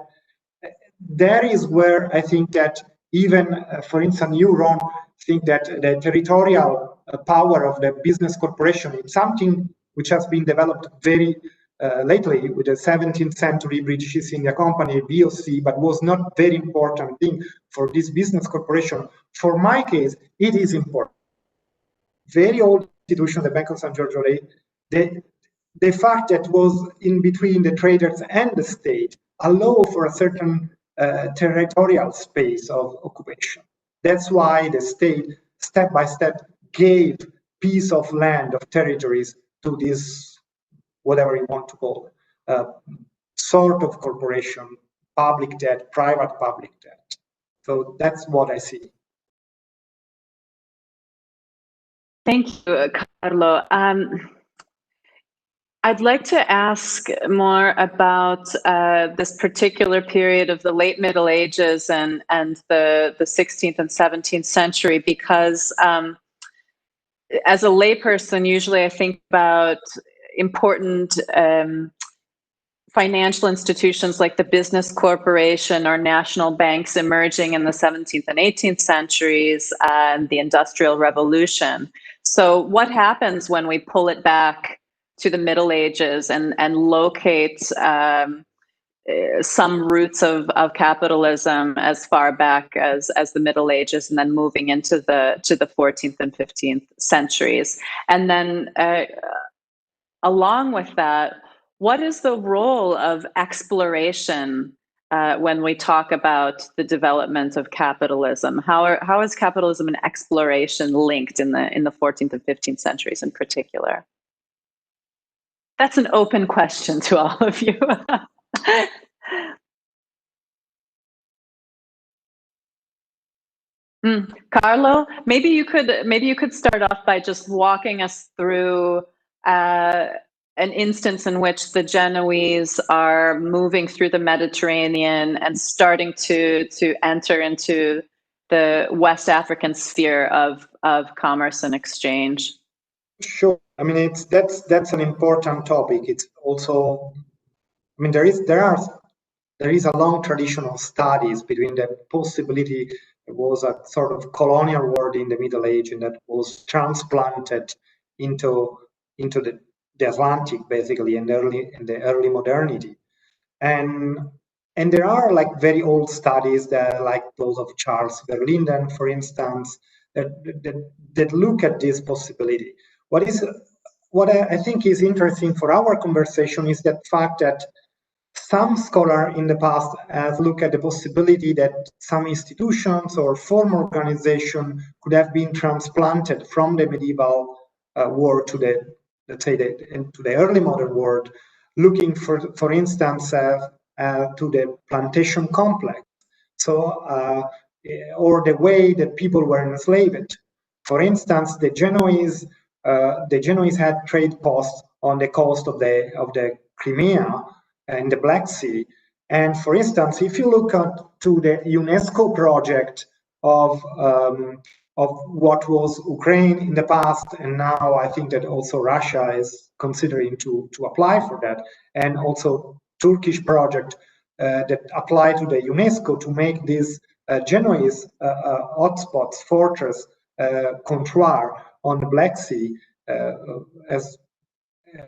there is where I think that even, for instance, you, Ron, think that the territorial power of the business corporation is something which has been developed very lately with the 17th century British East India Company, BOC, but was not very important thing for this business corporation. For my case, it is important. Very old institution, the Bank of San Giorgio, the fact that was in between the traders and the state allow for a certain territorial space of occupation. That's why the state, step by step, gave piece of land, of territories to this, whatever you want to call it, sort of corporation, public debt, private public debt. So that's what I see. Thank you, Carlo. I'd like to ask more about this particular period of the late Middle Ages and the 16th and 17th century, because as a layperson, usually I think about important financial institutions like the business corporation or national banks emerging in the 17th and 18th centuries and the Industrial Revolution. So what happens when we pull it back to the Middle Ages and locate some roots of capitalism as far back as the Middle Ages, and then moving into the 14th and 15th centuries? And then along with that, what is the role of exploration when we talk about the development of capitalism? How is capitalism and exploration linked in the 14th and 15th centuries in particular? That's an open question to all of you. Carlo, maybe you could start off by just walking us through an instance in which the Genoese are moving through the Mediterranean and starting to enter into the West African sphere of commerce and exchange. Sure. I mean, that's an important topic. It's also, I mean, there is a long tradition of studies between the possibility. There was a sort of colonial world in the Middle Age, and that was transplanted into the Atlantic, basically, in the early modernity. And there are like very old studies that, like those of Charles Verlinden, for instance, that look at this possibility. What I think is interesting for our conversation is that fact that some scholar in the past have looked at the possibility that some institutions or form organization could have been transplanted from the medieval world to the, let's say, to the early modern world, looking for instance, to the plantation complex. So, or the way that people were enslaved. For instance, the Genoese had trade posts on the coast of the Crimea in the Black Sea. And for instance, if you look to the UNESCO project of what was Ukraine in the past, and now I think that also Russia is considering to apply for that, and also Turkish project that apply to the UNESCO to make this Genoese hotspots, fortress, comptoir on the Black Sea as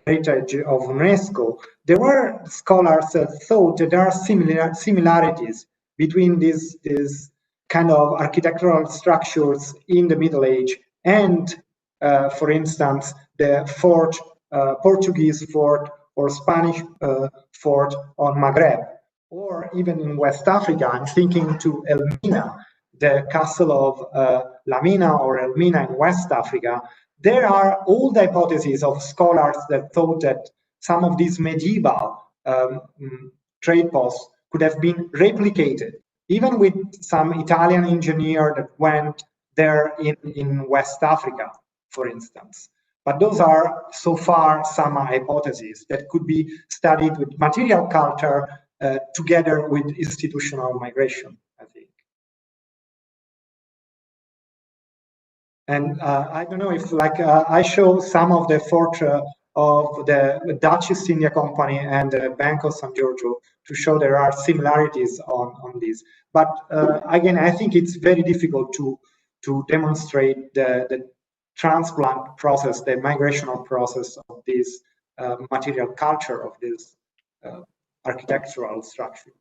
heritage of UNESCO. There were scholars that thought that there are similarities between these kind of architectural structures in the Middle Age and for instance, the fort, Portuguese fort or Spanish fort on Maghreb, or even in West Africa. I'm thinking to Elmina, the castle of Lamina or Elmina in West Africa. There are old hypotheses of scholars that thought that some of these medieval trade posts could have been replicated, even with some Italian engineer that went there in West Africa, for instance. But those are so far some hypotheses that could be studied with material culture together with institutional migration, I think. And I don't know if, like, I show some of the fort of the Dutch East India Company and the Bank of San Giorgio to show there are similarities on this. But again, I think it's very difficult to demonstrate the transplant process, the migrational process of this material culture of this architectural structure.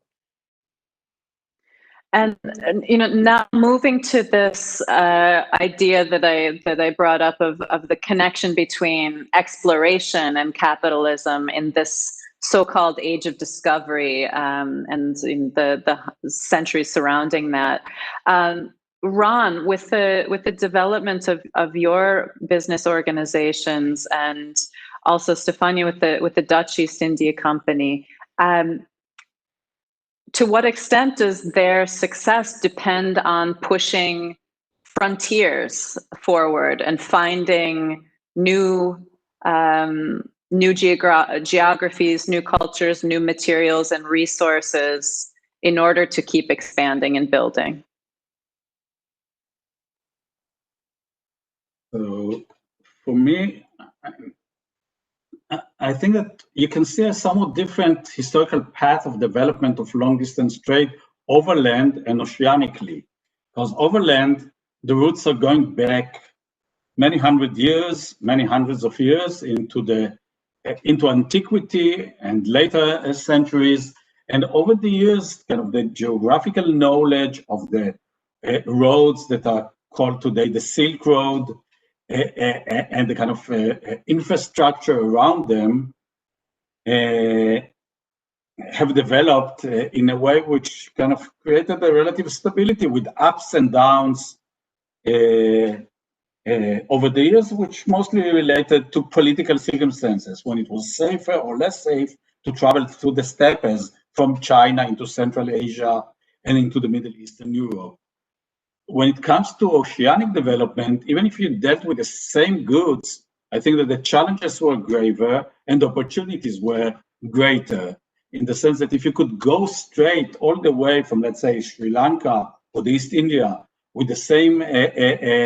And you know, now moving to this idea that I brought up of the connection between exploration and capitalism in this so-called age of discovery, and in the centuries surrounding that. Ron, with the development of your business organizations, and also Stefania with the Dutch East India Company, to what extent does their success depend on pushing frontiers forward and finding new geographies, new cultures, new materials and resources in order to keep expanding and building? So for me, I think that you can see a somewhat different historical path of development of long-distance trade overland and oceanically. Because overland, the roots are going back many hundreds of years into antiquity and later centuries. And over the years, kind of the geographical knowledge of the roads that are called today the Silk Road, and the kind of infrastructure around them have developed in a way which kind of created a relative stability with ups and downs over the years, which mostly related to political circumstances, when it was safer or less safe to travel through the steppes from China into Central Asia and into the Middle East and Europe. When it comes to oceanic development, even if you dealt with the same goods, I think that the challenges were graver and the opportunities were greater, in the sense that if you could go straight all the way from, let's say, Sri Lanka or the East India with the same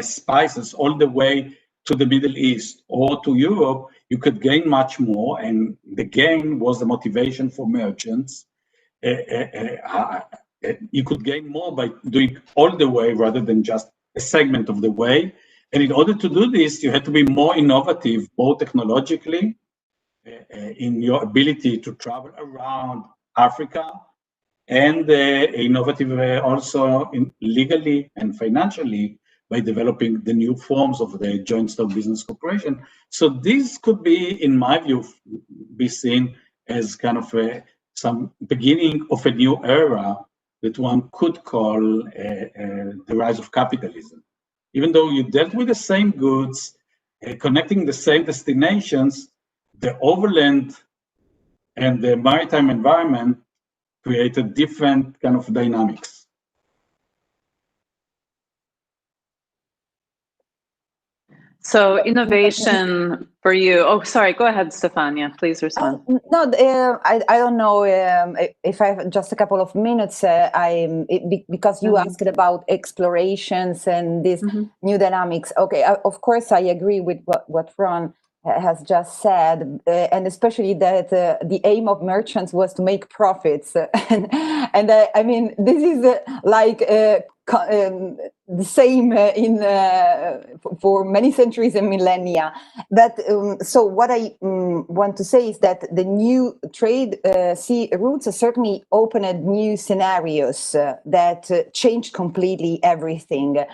spices all the way to the Middle East or to Europe, you could gain much more. And the gain was the motivation for merchants. You could gain more by doing all the way rather than just a segment of the way. And in order to do this, you had to be more innovative, both technologically, in your ability to travel around Africa, and innovative also legally and financially by developing the new forms of the joint stock business corporation. So this could be, in my view, be seen as kind of some beginning of a new era that one could call the rise of capitalism. Even though you dealt with the same goods, connecting the same destinations, the overland and the maritime environment created different kind of dynamics. So innovation for you. Oh, sorry. Go ahead, Stefania. Please respond. No, I don't know if I have just a couple of minutes. Because you asked about explorations and these new dynamics. Okay, of course, I agree with what Ron has just said, and especially that the aim of merchants was to make profits. And I mean, this is like the same for many centuries and millennia. But so what I want to say is that the new trade sea routes certainly opened new scenarios that changed completely everything.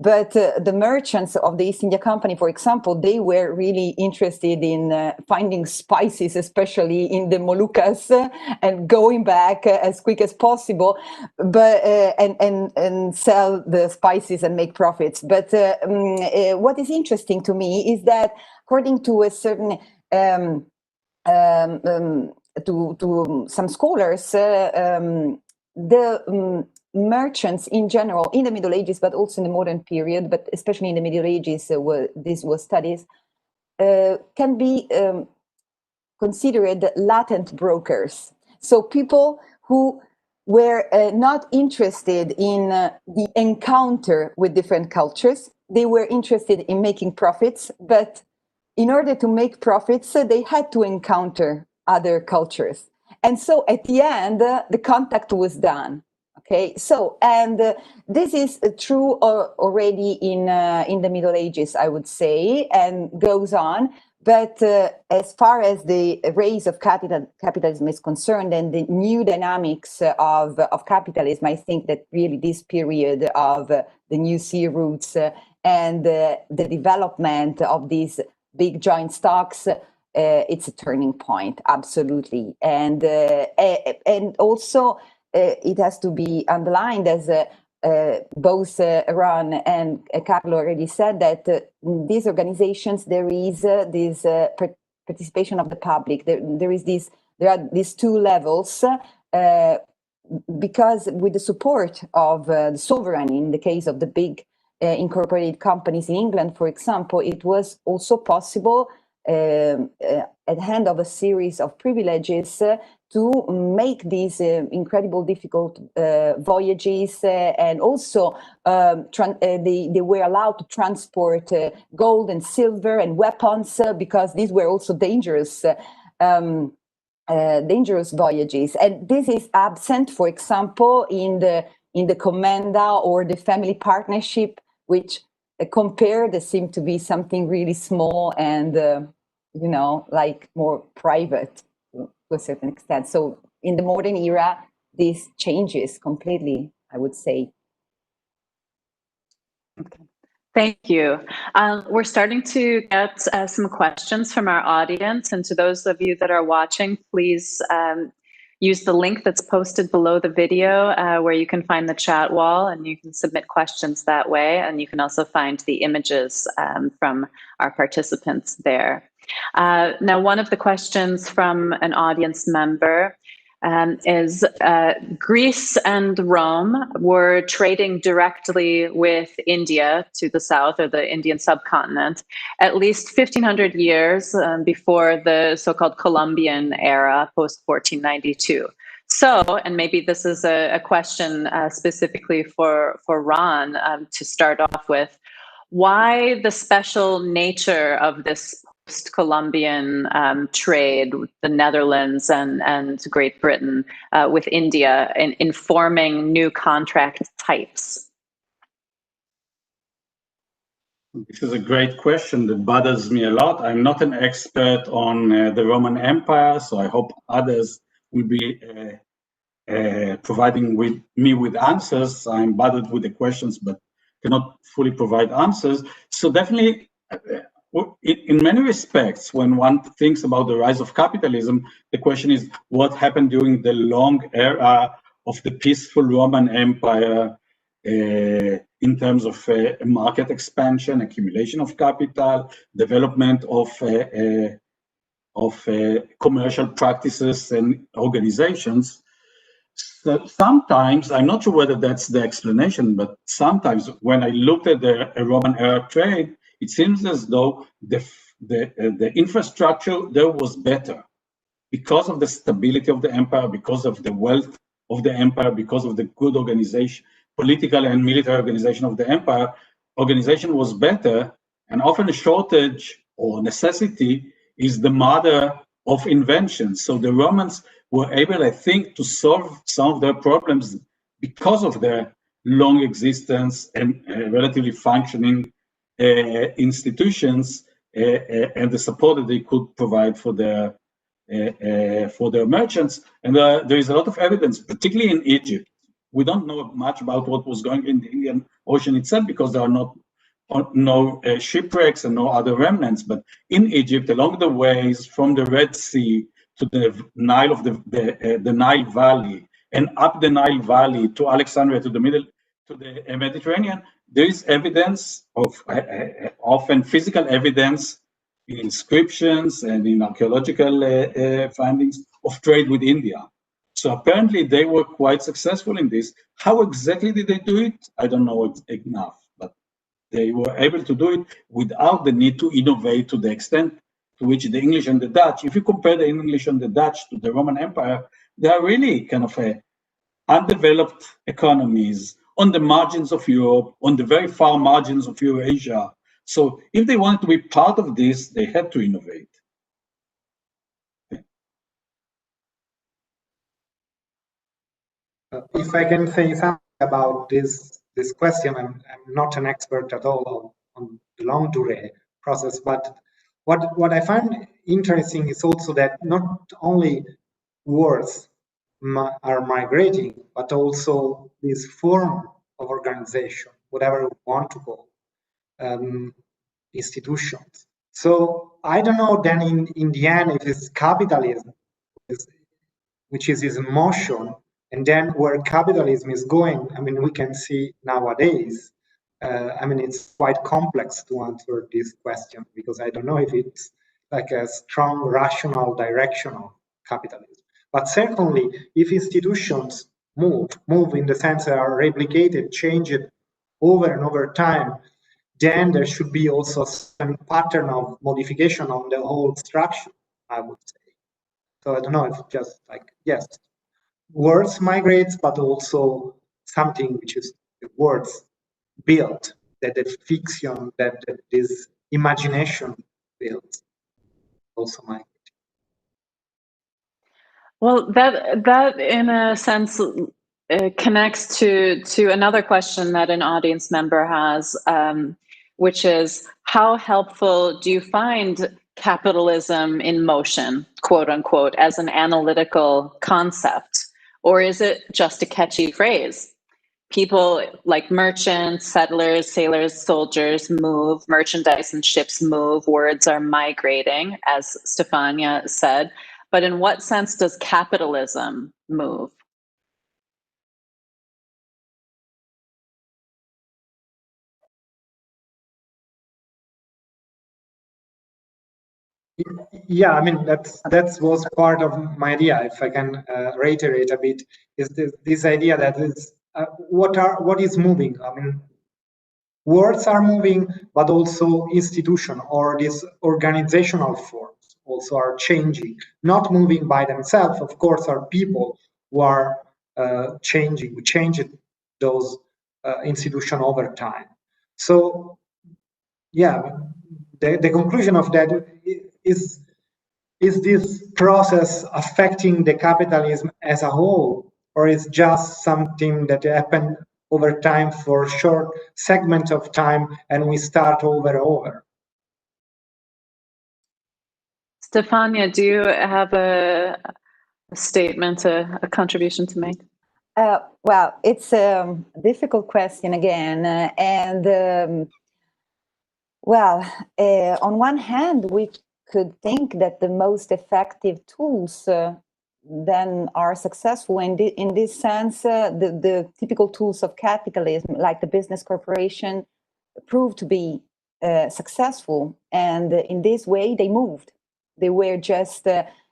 But the merchants of the East India Company, for example, they were really interested in finding spices, especially in the Moluccas, and going back as quick as possible, but and sell the spices and make profits. But what is interesting to me is that, according to a certain to some scholars, the merchants in general in the Middle Ages, but also in the modern period, but especially in the Middle Ages, this was studies, can be considered latent brokers. So people who were not interested in the encounter with different cultures. They were interested in making profits, but in order to make profits, they had to encounter other cultures. And so at the end, the contact was done. Okay, so, and this is true already in the Middle Ages, I would say, and goes on. But as far as the rise of capitalism is concerned and the new dynamics of capitalism, I think that really this period of the new sea routes and the development of these big joint stocks, it's a turning point, absolutely. And also, it has to be underlined, as both Ron and Carlo already said, that these organizations, there is this participation of the public. There are these two levels, because with the support of the sovereign, in the case of the big incorporated companies in England, for example, it was also possible at the hand of a series of privileges to make these incredible difficult voyages, and also they were allowed to transport gold and silver and weapons, because these were also dangerous voyages. And this is absent, for example, in the Commenda or the family partnership, which compared seem to be something really small and you know, like more private to a certain extent. So in the modern era, this changes completely, I would say. Okay. Thank you. We're starting to get some questions from our audience, and to those of you that are watching, please use the link that's posted below the video where you can find the chat wall, and you can submit questions that way, and you can also find the images from our participants there. Now, one of the questions from an audience member is Greece and Rome were trading directly with India to the south, or the Indian subcontinent, at least 1,500 years before the so-called Columbian era, post-1492. So, and maybe this is a question specifically for Ron to start off with, why the special nature of this post-Columbian trade with the Netherlands and Great Britain with India in forming new contract types? This is a great question that bothers me a lot. I'm not an expert on the Roman Empire, so I hope others will be providing me with answers. I'm bothered with the questions, but cannot fully provide answers. So definitely, in many respects, when one thinks about the rise of capitalism, the question is what happened during the long era of the peaceful Roman Empire in terms of market expansion, accumulation of capital, development of commercial practices and organizations. So sometimes, I'm not sure whether that's the explanation, but sometimes when I looked at the Roman era trade, it seems as though the infrastructure there was better because of the stability of the empire, because of the wealth of the empire, because of the good organization, political and military organization of the empire. Organization was better, and often a shortage or necessity is the mother of invention. So the Romans were able, I think, to solve some of their problems because of their long existence and relatively functioning institutions and the support that they could provide for their merchants. And there is a lot of evidence, particularly in Egypt. We don't know much about what was going in the Indian ocean itself, because there are no shipwrecks and no other remnants. But in Egypt, along the ways from the Red Sea to the Nile of the Nile Valley, and up the Nile Valley to Alexandria, to the Mediterranean, there is evidence of often physical evidence in inscriptions and in archaeological findings of trade with India. So apparently they were quite successful in this. How exactly did they do it? I don't know enough, but they were able to do it without the need to innovate to the extent to which the English and the Dutch, if you compare the English and the Dutch to the Roman Empire, they are really kind of undeveloped economies on the margins of Europe, on the very far margins of Eurasia. So if they wanted to be part of this, they had to innovate. If I can say something about this question, I'm not an expert at all on the longue durée process, but what I find interesting is also that not only words are migrating, but also this form of organization, whatever we want to call institutions. So I don't know then in the end if it's capitalism, which is in motion, and then where capitalism is going. I mean, we can see nowadays, I mean, it's quite complex to answer this question, because I don't know if it's like a strong, rational direction of capitalism. But certainly, if institutions move in the sense that are replicated, changed over and over time, then there should be also some pattern of modification on the whole structure, I would say. So I don't know if just like, yes, words migrates, but also something which is the words built, that the fiction, that this imagination builds also migrates. Well, that in a sense connects to another question that an audience member has, which is, how helpful do you find capitalism in motion, quote unquote, as an analytical concept? Or is it just a catchy phrase? People like merchants, settlers, sailors, soldiers move, merchandise and ships move, words are migrating, as Stefania said. But in what sense does capitalism move? Yeah, I mean, that was part of my idea. If I can reiterate a bit, is this idea that is what is moving. I mean, words are moving, but also institution or these organizational forms also are changing, not moving by themselves. Of course, are people who are changing. We changed those institutions over time. So, yeah, the conclusion of that is this process affecting the capitalism as a whole, or is just something that happened over time for a short segment of time and we start over and over? Stefania, do you have a statement, a contribution to make? Well, it's a difficult question again. On one hand, we could think that the most effective tools then are successful. And in this sense, the typical tools of capitalism, like the business corporation, proved to be successful. And in this way, they moved. They were just,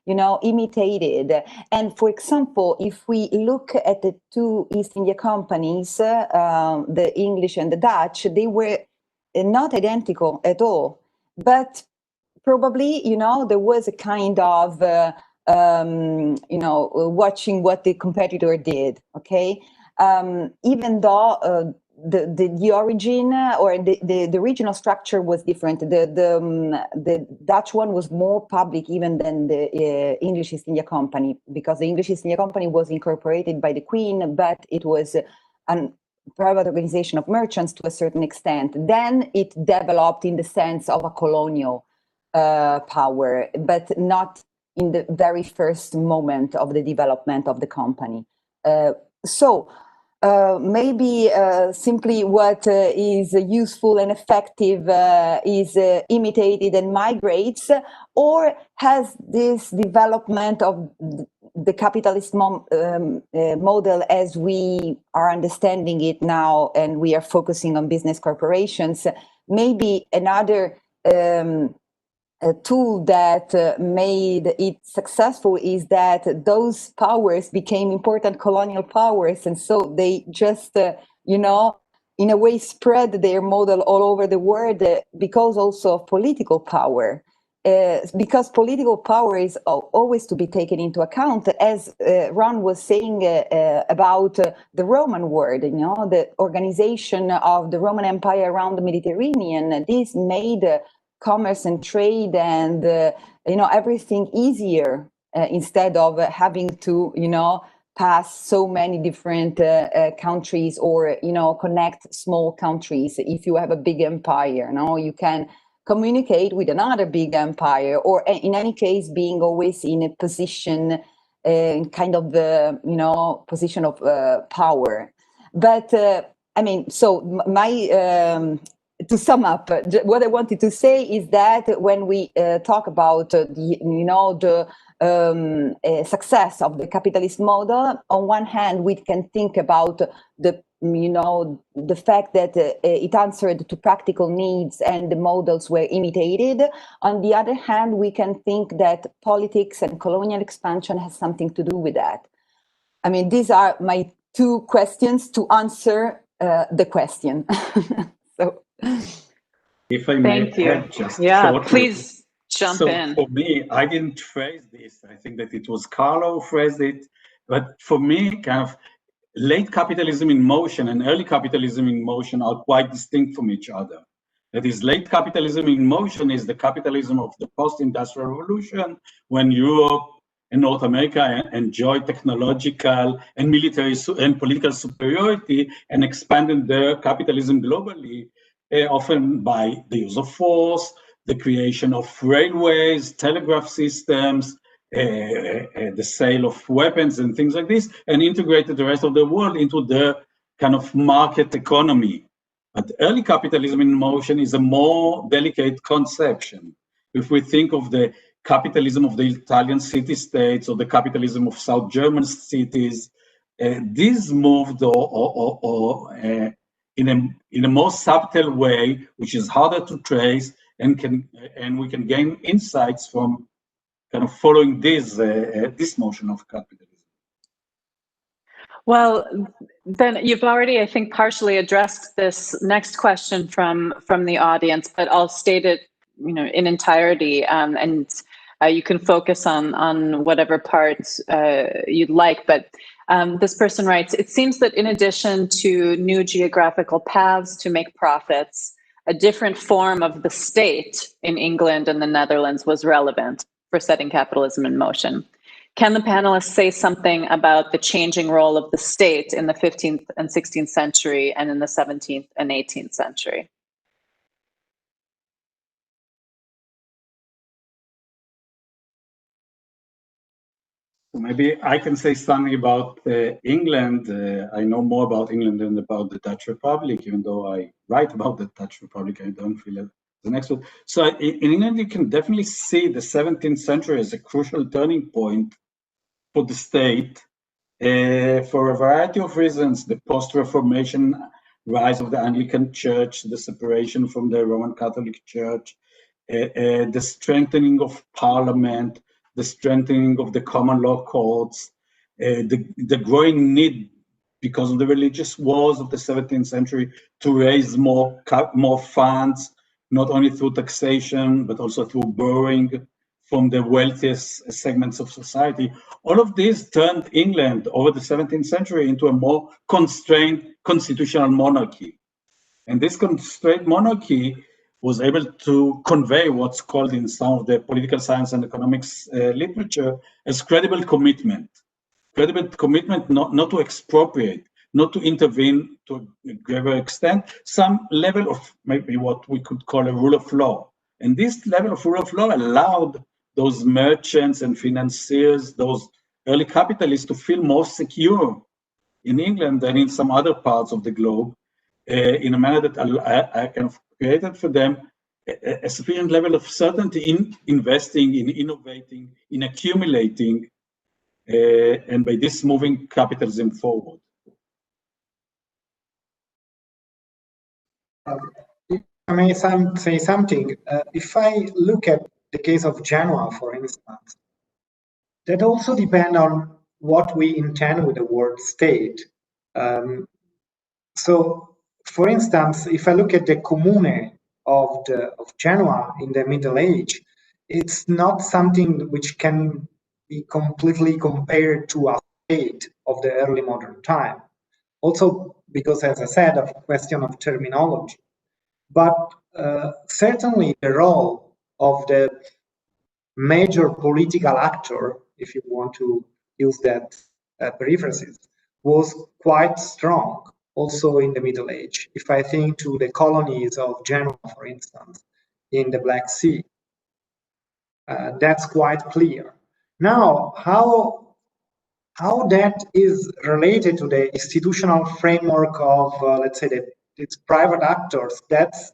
imitated. And for example, if we look at the two East India companies, the English and the Dutch, they were not identical at all. But probably, there was a kind of, watching what the competitor did, okay? Even though the origin or the regional structure was different. The Dutch one was more public even than the English East India Company, because the English East India Company was incorporated by the Queen, but it was a private organization of merchants to a certain extent. Then it developed in the sense of a colonial power, but not in the very first moment of the development of the company. So maybe simply what is useful and effective is imitated and migrates, or has this development of the capitalist model as we are understanding it now, and we are focusing on business corporations, maybe another a tool that made it successful is that those powers became important colonial powers, and so they just, you know, in a way spread their model all over the world because also of political power. Because political power is always to be taken into account, as Ron was saying about the Roman world, you know, the organization of the Roman Empire around the Mediterranean. This made commerce and trade and you know, everything easier instead of having to, you know, pass so many different countries, or, you know, connect small countries. If you have a big empire, you know, you can communicate with another big empire, or in any case being always in a position, kind of the, you know, position of power. But I mean, so my to sum up, what I wanted to say is that when we talk about the, you know, the success of the capitalist model, on one hand, we can think about the, you know, the fact that it answered to practical needs and the models were imitated. On the other hand, we can think that politics and colonial expansion has something to do with that. I mean, these are my two questions to answer the question. So, if I may add just shortly. Please jump in. For me, I didn't phrase this. I think that it was Carlo who phrased it. But for me, kind of late capitalism in motion and early capitalism in motion are quite distinct from each other. That is, late capitalism in motion is the capitalism of the post-industrial revolution, when Europe and North America enjoyed technological and military and political superiority and expanded their capitalism globally, often by the use of force, the creation of railways, telegraph systems, the sale of weapons and things like this, and integrated the rest of the world into the kind of market economy. But early capitalism in motion is a more delicate conception. If we think of the capitalism of the Italian city-states or the capitalism of South German cities, these moved in a more subtle way, which is harder to trace, and we can gain insights from kind of following this notion of capitalism. Well, then you've already, I think, partially addressed this next question from the audience, but I'll state it, you know, in entirety, and you can focus on whatever parts you'd like. But this person writes, it seems that in addition to new geographical paths to make profits, a different form of the state in England and the Netherlands was relevant for setting capitalism in motion. Can the panelists say something about the changing role of the state in the 15th and 16th century and in the 17th and 18th century? Maybe I can say something about England. I know more about England than about the Dutch Republic, even though I write about the Dutch Republic. I don't feel it an expert. So in England, you can definitely see the 17th century as a crucial turning point for the state for a variety of reasons. The post-Reformation rise of the Anglican Church, the separation from the Roman Catholic Church, the strengthening of Parliament, the strengthening of the common law courts, the growing need because of the religious wars of the 17th century to raise more funds, not only through taxation, but also through borrowing from the wealthiest segments of society. All of this turned England over the 17th century into a more constrained constitutional monarchy. And this constrained monarchy was able to convey what's called in some of the political science and economics literature as credible commitment. Credible commitment not to expropriate, not to intervene to a greater extent, some level of maybe what we could call a rule of law. And this level of rule of law allowed those merchants and financiers, those early capitalists, to feel more secure in England than in some other parts of the globe, in a manner that I kind of created for them a sufficient level of certainty in investing, in innovating, in accumulating, and by this moving capitalism forward. If I may say something, if I look at the case of Genoa, for instance, that also depends on what we intend with the word state. So, for instance, if I look at the comune of Genoa in the Middle Age, it's not something which can be completely compared to a state of the early modern time. Also, because, as I said, of a question of terminology. But certainly the role of the major political actor, if you want to use that periphrasis, was quite strong also in the Middle Age. If I think to the colonies of Genoa, for instance, in the Black Sea, that's quite clear. Now, how that is related to the institutional framework of, let's say, its private actors, that's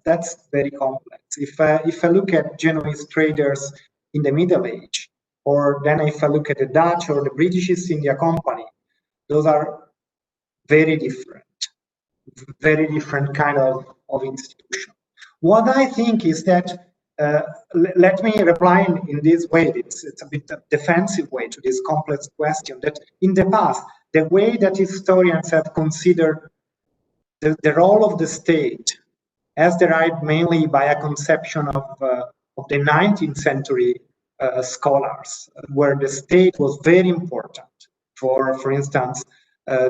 very complex. If I look at Genoese traders in the Middle Age, or then if I look at the Dutch or the British East India Company, those are very different kind of institution. What I think is that, let me reply in this way, it's a bit of defensive way to this complex question, that in the past, the way that historians have considered the role of the state as derived mainly by a conception of the 19th century scholars, where the state was very important for instance,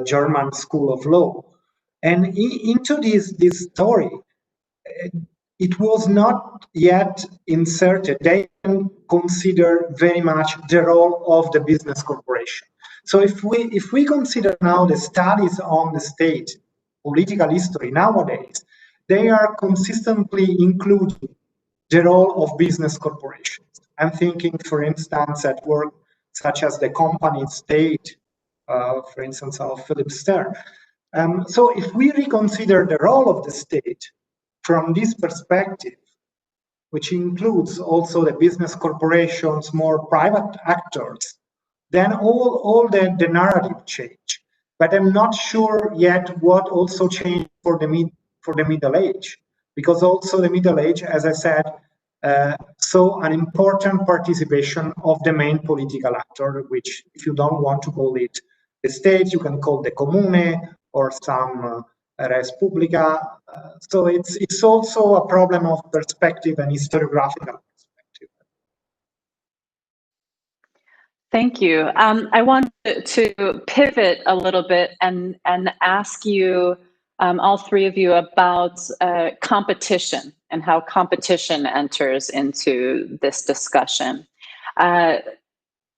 German school of law. And into this story, it was not yet inserted. They consider very much the role of the business corporation. So if we consider now the studies on the state, political history nowadays, they are consistently including the role of business corporations. I'm thinking, for instance, at work such as the company state, for instance, of Philip Stern. So if we reconsider the role of the state from this perspective, which includes also the business corporations, more private actors, then all the narrative change. But I'm not sure yet what also changed for the Middle Age, because also the Middle Age, as I said, saw an important participation of the main political actor, which, if you don't want to call it the state, you can call the comune or some res publica. So it's also a problem of perspective and historiographical perspective. Thank you. I want to pivot a little bit and ask you, all three of you, about competition and how competition enters into this discussion.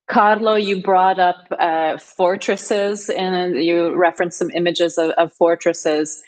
Carlo, you brought up fortresses, and you referenced some images of fortresses,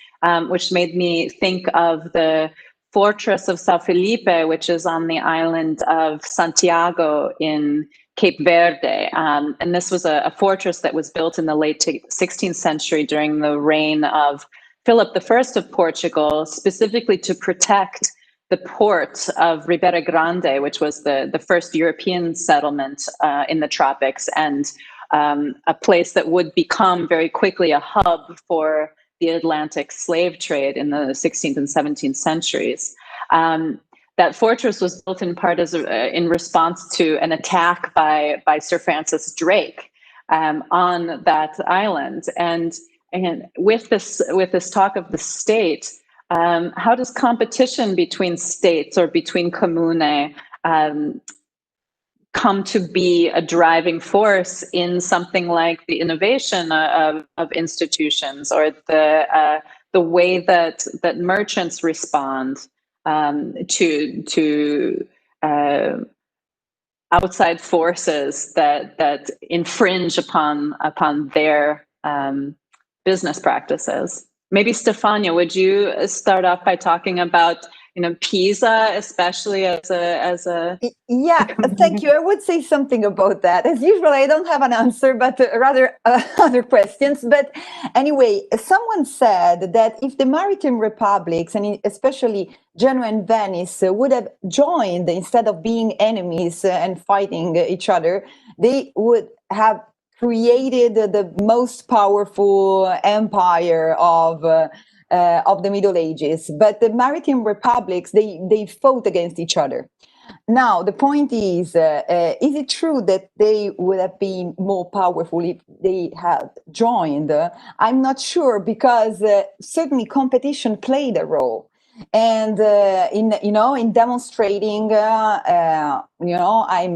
which made me think of the fortress of São Felipe, which is on the island of Santiago in Cape Verde. And this was a fortress that was built in the late 16th century during the reign of Philip I of Portugal, specifically to protect the port of Ribeira Grande, which was the first European settlement in the tropics, and a place that would become very quickly a hub for the Atlantic slave trade in the 16th and 17th centuries. That fortress was built in part as in response to an attack by Sir Francis Drake on that island. And with this talk of the state, how does competition between states or between comune come to be a driving force in something like the innovation of institutions, or the way that merchants respond to outside forces that infringe upon their business practices? Maybe Stefania, would you start off by talking about Pisa, especially as a Yeah, thank you. I would say something about that. As usual, I don't have an answer, but rather other questions. But anyway, someone said that if the maritime republics, and especially Genoa and Venice, would have joined instead of being enemies and fighting each other, they would have created the most powerful empire of the Middle Ages. But the maritime republics, they fought against each other. Now, the point is it true that they would have been more powerful if they had joined? I'm not sure, because certainly competition played a role. And in demonstrating, I'm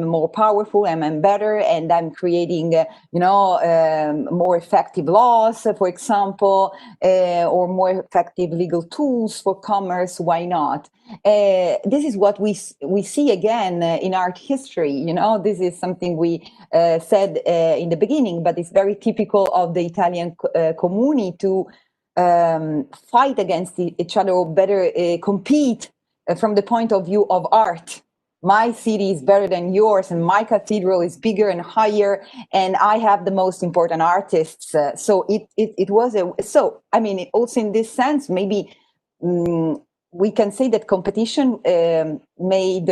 more powerful, I'm better, and I'm creating, more effective laws, for example, or more effective legal tools for commerce. Why not? This is what we see again in art history. This is something we said in the beginning, but it's very typical of the Italian comuni to fight against each other, or better compete from the point of view of art. My city is better than yours, and my cathedral is bigger and higher, and I have the most important artists. So it was also in this sense, maybe we can say that competition made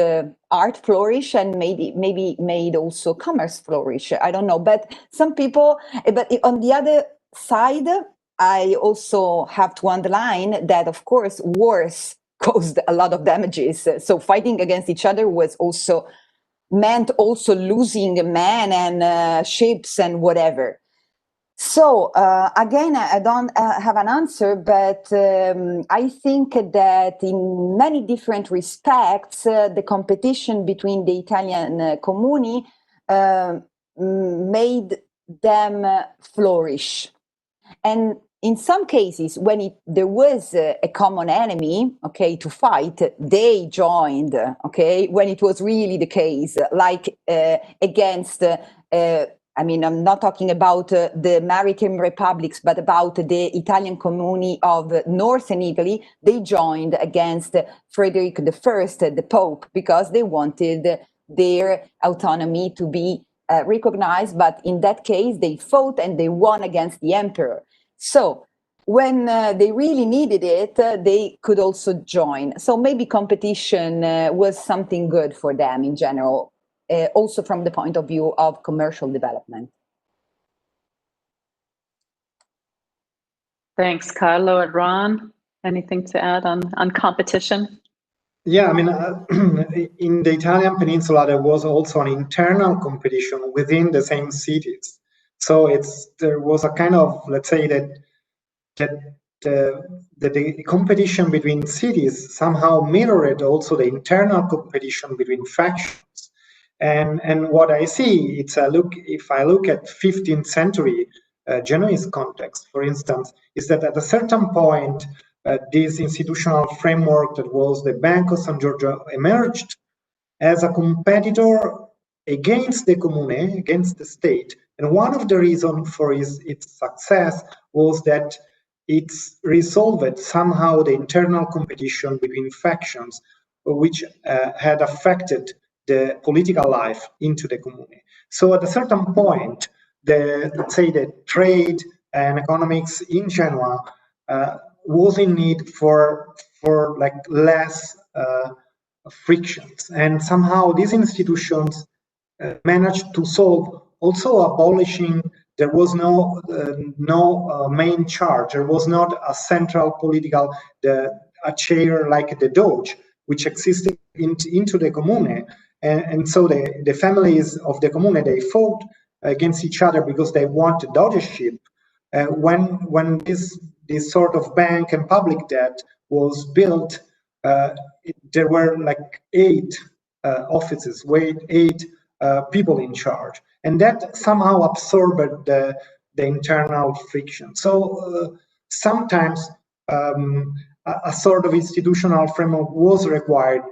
art flourish, and maybe made also commerce flourish. I don't know, but some people. But on the other side, I also have to underline that, of course, wars caused a lot of damages. So fighting against each other meant also losing men and ships and whatever. So again, I don't have an answer, but I think that in many different respects, the competition between the Italian comuni made them flourish. And in some cases, when there was a common enemy, to fight, they joined, when it was really the case, like against, I'm not talking about the maritime republics, but about the Italian comuni of northern Italy. They joined against Frederick I, the Pope, because they wanted their autonomy to be recognized. But in that case, they fought and they won against the emperor. So when they really needed it, they could also join. So maybe competition was something good for them in general, also from the point of view of commercial development. Thanks, Carlo and Ron. Anything to add on competition? Yeah, in the Italian peninsula, there was also an internal competition within the same cities. So there was a kind of, let's say that the competition between cities somehow mirrored also the internal competition between factions. And what I see, if I look at 15th century Genoese context, for instance, is that at a certain point, this institutional framework that was the Bank of San Giorgio emerged as a competitor against the comune, against the state. And one of the reasons for its success was that it's resolved somehow the internal competition between factions, which had affected the political life into the comune. So at a certain point, let's say the trade and economics in Genoa was in need for like less frictions, and somehow these institutions managed to solve, also abolishing. There was no main charge. There was not a central political a chair like the Doge, which existed into the comune, and so the families of the comune, they fought against each other because they wanted dogeship. When this sort of bank and public debt was built, there were like 8 offices, 8 people in charge, and that somehow absorbed the internal friction. So sometimes a sort of institutional framework was required,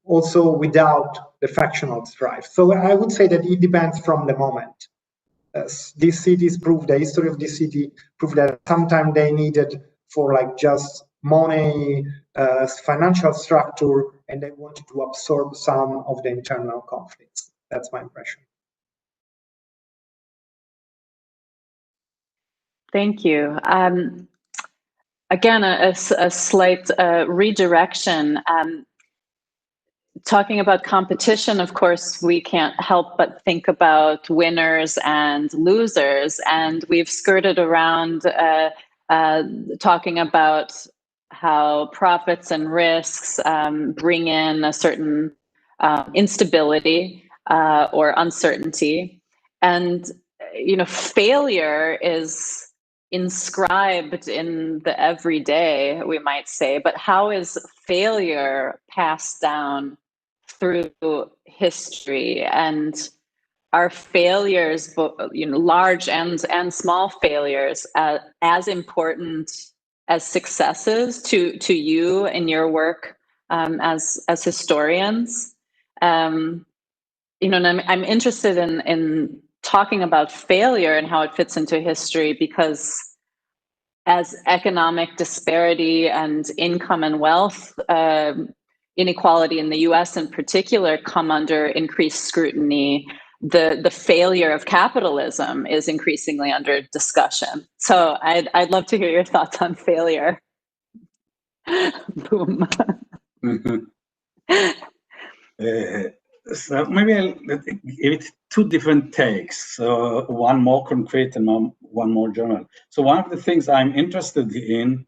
also without the factional strife. So I would say that it depends from the moment. These cities prove, the history of this city prove that sometimes they needed for like just money, financial structure, and they wanted to absorb some of the internal conflicts. That's my impression. Thank you. Again, a slight redirection. Talking about competition, of course, we can't help but think about winners and losers, and we've skirted around talking about how profits and risks bring in a certain instability or uncertainty, and failure is inscribed in the everyday, we might say, but how is failure passed down through history? And are failures, large and small failures, as important as successes to you in your work as historians? And I'm interested in talking about failure and how it fits into history, because as economic disparity and income and wealth inequality in the US in particular come under increased scrutiny, the failure of capitalism is increasingly under discussion. So I'd love to hear your thoughts on failure. Boom. So maybe I'll give it two different takes, one more concrete and one more general. So one of the things I'm interested in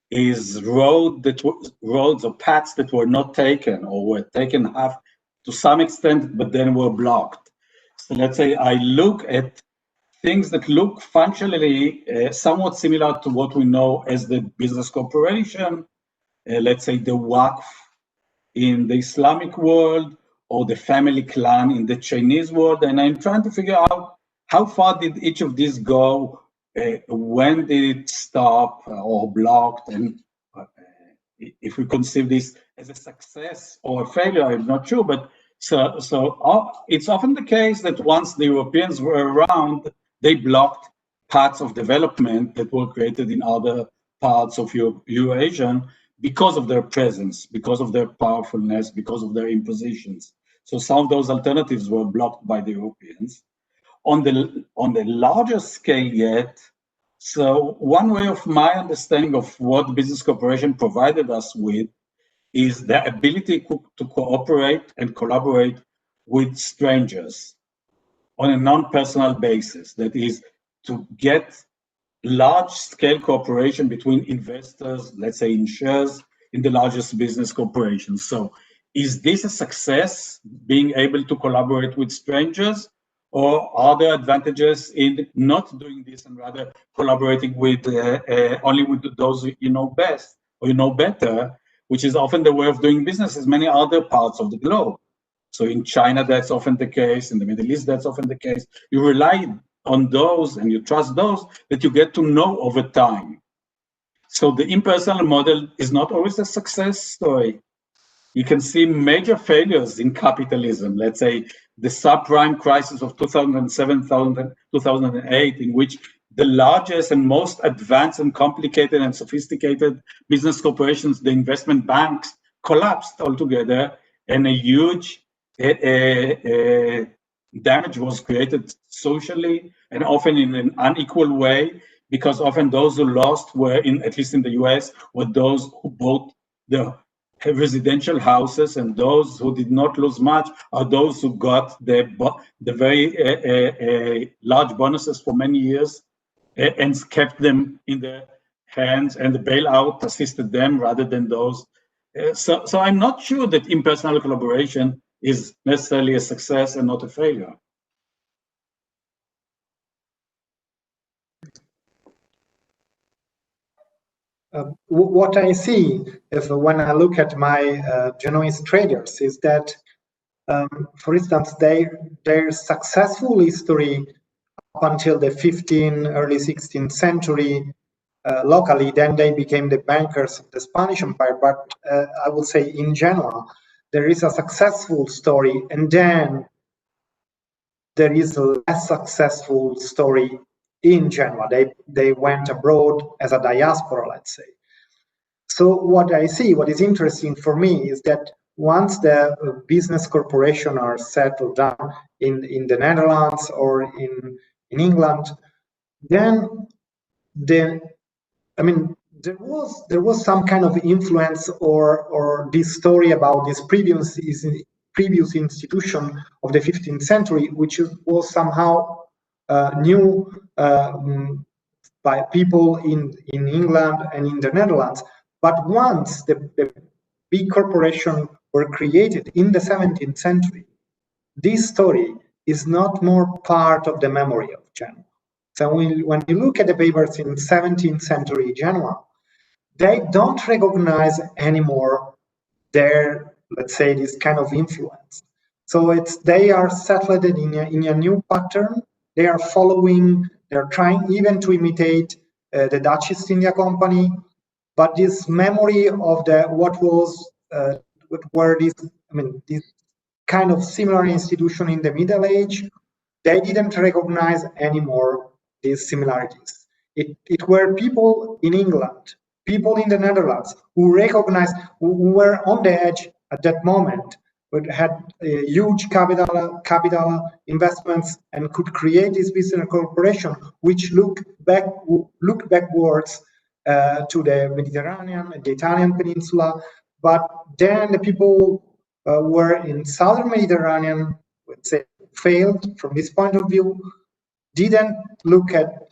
is roads or paths that were not taken or were taken to some extent, but then were blocked. So let's say I look at things that look functionally somewhat similar to what we know as the business corporation, let's say the Waqf in the Islamic world, or the family clan in the Chinese world, and I'm trying to figure out how far did each of these go, when did it stop or blocked, and if we conceive this as a success or a failure, I'm not sure, but so it's often the case that once the Europeans were around, they blocked parts of development that were created in other parts of Eurasia because of their presence, because of their powerfulness, because of their impositions. So some of those alternatives were blocked by the Europeans. On the larger scale yet, so one way of my understanding of what business cooperation provided us with is the ability to cooperate and collaborate with strangers on a non-personal basis. That is, to get large-scale cooperation between investors, let's say in shares, in the largest business corporations. So is this a success, being able to collaborate with strangers, or are there advantages in not doing this and rather collaborating with only with those you know best or you know better, which is often the way of doing business in many other parts of the globe. So in China, that's often the case. In the Middle East, that's often the case. You rely on those and you trust those that you get to know over time. So the impersonal model is not always a success story. You can see major failures in capitalism. Let's say the subprime crisis of 2007, 2008, in which the largest and most advanced and complicated and sophisticated business corporations, the investment banks, collapsed altogether, and a huge damage was created socially and often in an unequal way, because often those who lost were, at least in the US, were those who bought the residential houses, and those who did not lose much are those who got the very large bonuses for many years and kept them in their hands, and the bailout assisted them rather than those. So I'm not sure that impersonal collaboration is necessarily a success and not a failure. What I see is when I look at my Genoese traders is that, for instance, their successful history up until the 15th, early 16th century locally, then they became the bankers of the Spanish Empire. But I would say in general, there is a successful story, and then there is a less successful story in general. They went abroad as a diaspora, let's say. So what I see, what is interesting for me is that once the business corporation are settled down in the Netherlands or in England, then I mean, there was some kind of influence or this story about this previous institution of the 15th century, which was somehow new by people in England and in the Netherlands. But once the big corporations were created in the 17th century, this story is not more part of the memory of Genoa. So when you look at the papers in 17th century Genoa, they don't recognize anymore their, let's say, this kind of influence. So they are settled in a new pattern. They are following, they're trying even to imitate the Dutch East India Company, but this memory of what were these, this kind of similar institution in the Middle Age, they didn't recognize anymore these similarities. It were people in England, people in the Netherlands who recognized, who were on the edge at that moment, but had huge capital investments and could create this business corporation, which looked backwards to the Mediterranean, the Italian peninsula. But then the people were in southern Mediterranean, let's say, failed from this point of view, didn't look at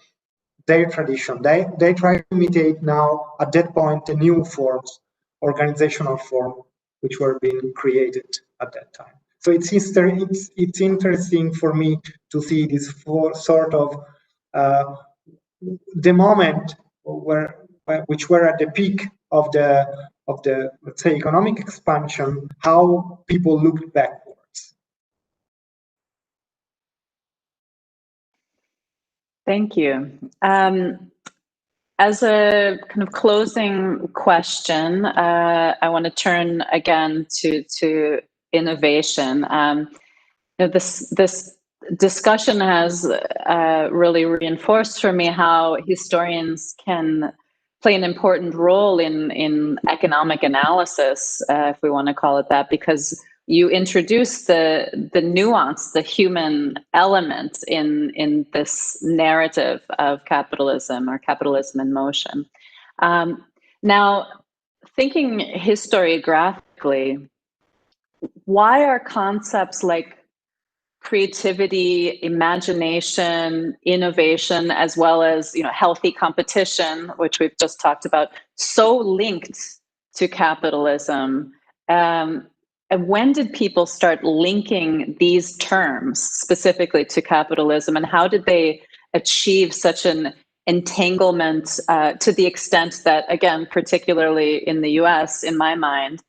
their tradition. They try to imitate now at that point the new forms, organizational form, which were being created at that time. So it's interesting for me to see this sort of the moment which were at the peak of the let's say economic expansion, how people looked backwards. Thank you. As a kind of closing question, I want to turn again to innovation. This discussion has really reinforced for me how historians can play an important role in economic analysis, if we want to call it that, because you introduce the nuance, the human element in this narrative of capitalism or capitalism in motion. Now, thinking historiographically, why are concepts like creativity, imagination, innovation, as well as healthy competition, which we've just talked about, so linked to capitalism? And when did people start linking these terms specifically to capitalism, and how did they achieve such an entanglement to the extent that, again, particularly in the US, in my mind,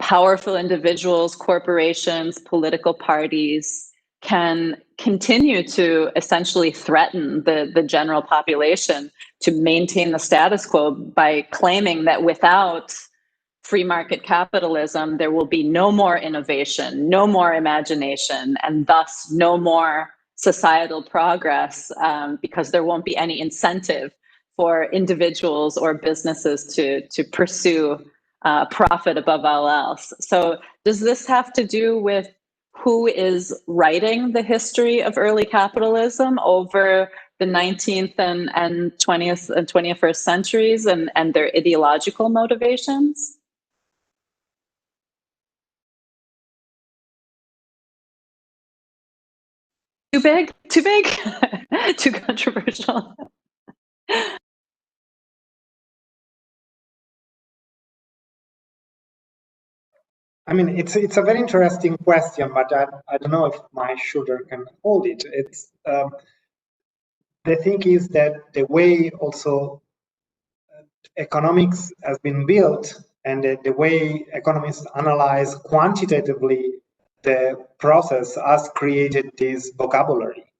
powerful individuals, corporations, political parties can continue to essentially threaten the general population to maintain the status quo by claiming that without free market capitalism, there will be no more innovation, no more imagination, and thus no more societal progress, because there won't be any incentive for individuals or businesses to pursue profit above all else. So does this have to do with who is writing the history of early capitalism over the 19th and 20th and 21st centuries and their ideological motivations? Too big? Too big? Too controversial? I mean, it's a very interesting question, but I don't know if my shoulder can hold it. It's the thing is that the way also economics has been built and the way economists analyze quantitatively the process has created this vocabulary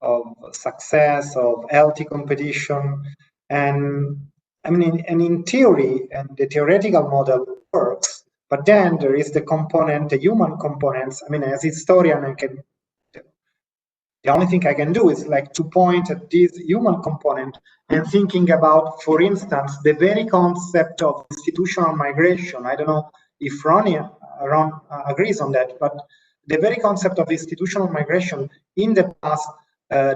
of success, of healthy competition, and I mean, and in theory, and the theoretical model works, but then there is the component, the human components. I mean, as a historian, I can The only thing I can do is like to point at this human component and thinking about, for instance, the very concept of institutional migration. I don't know if Ron agrees on that, but the very concept of institutional migration in the past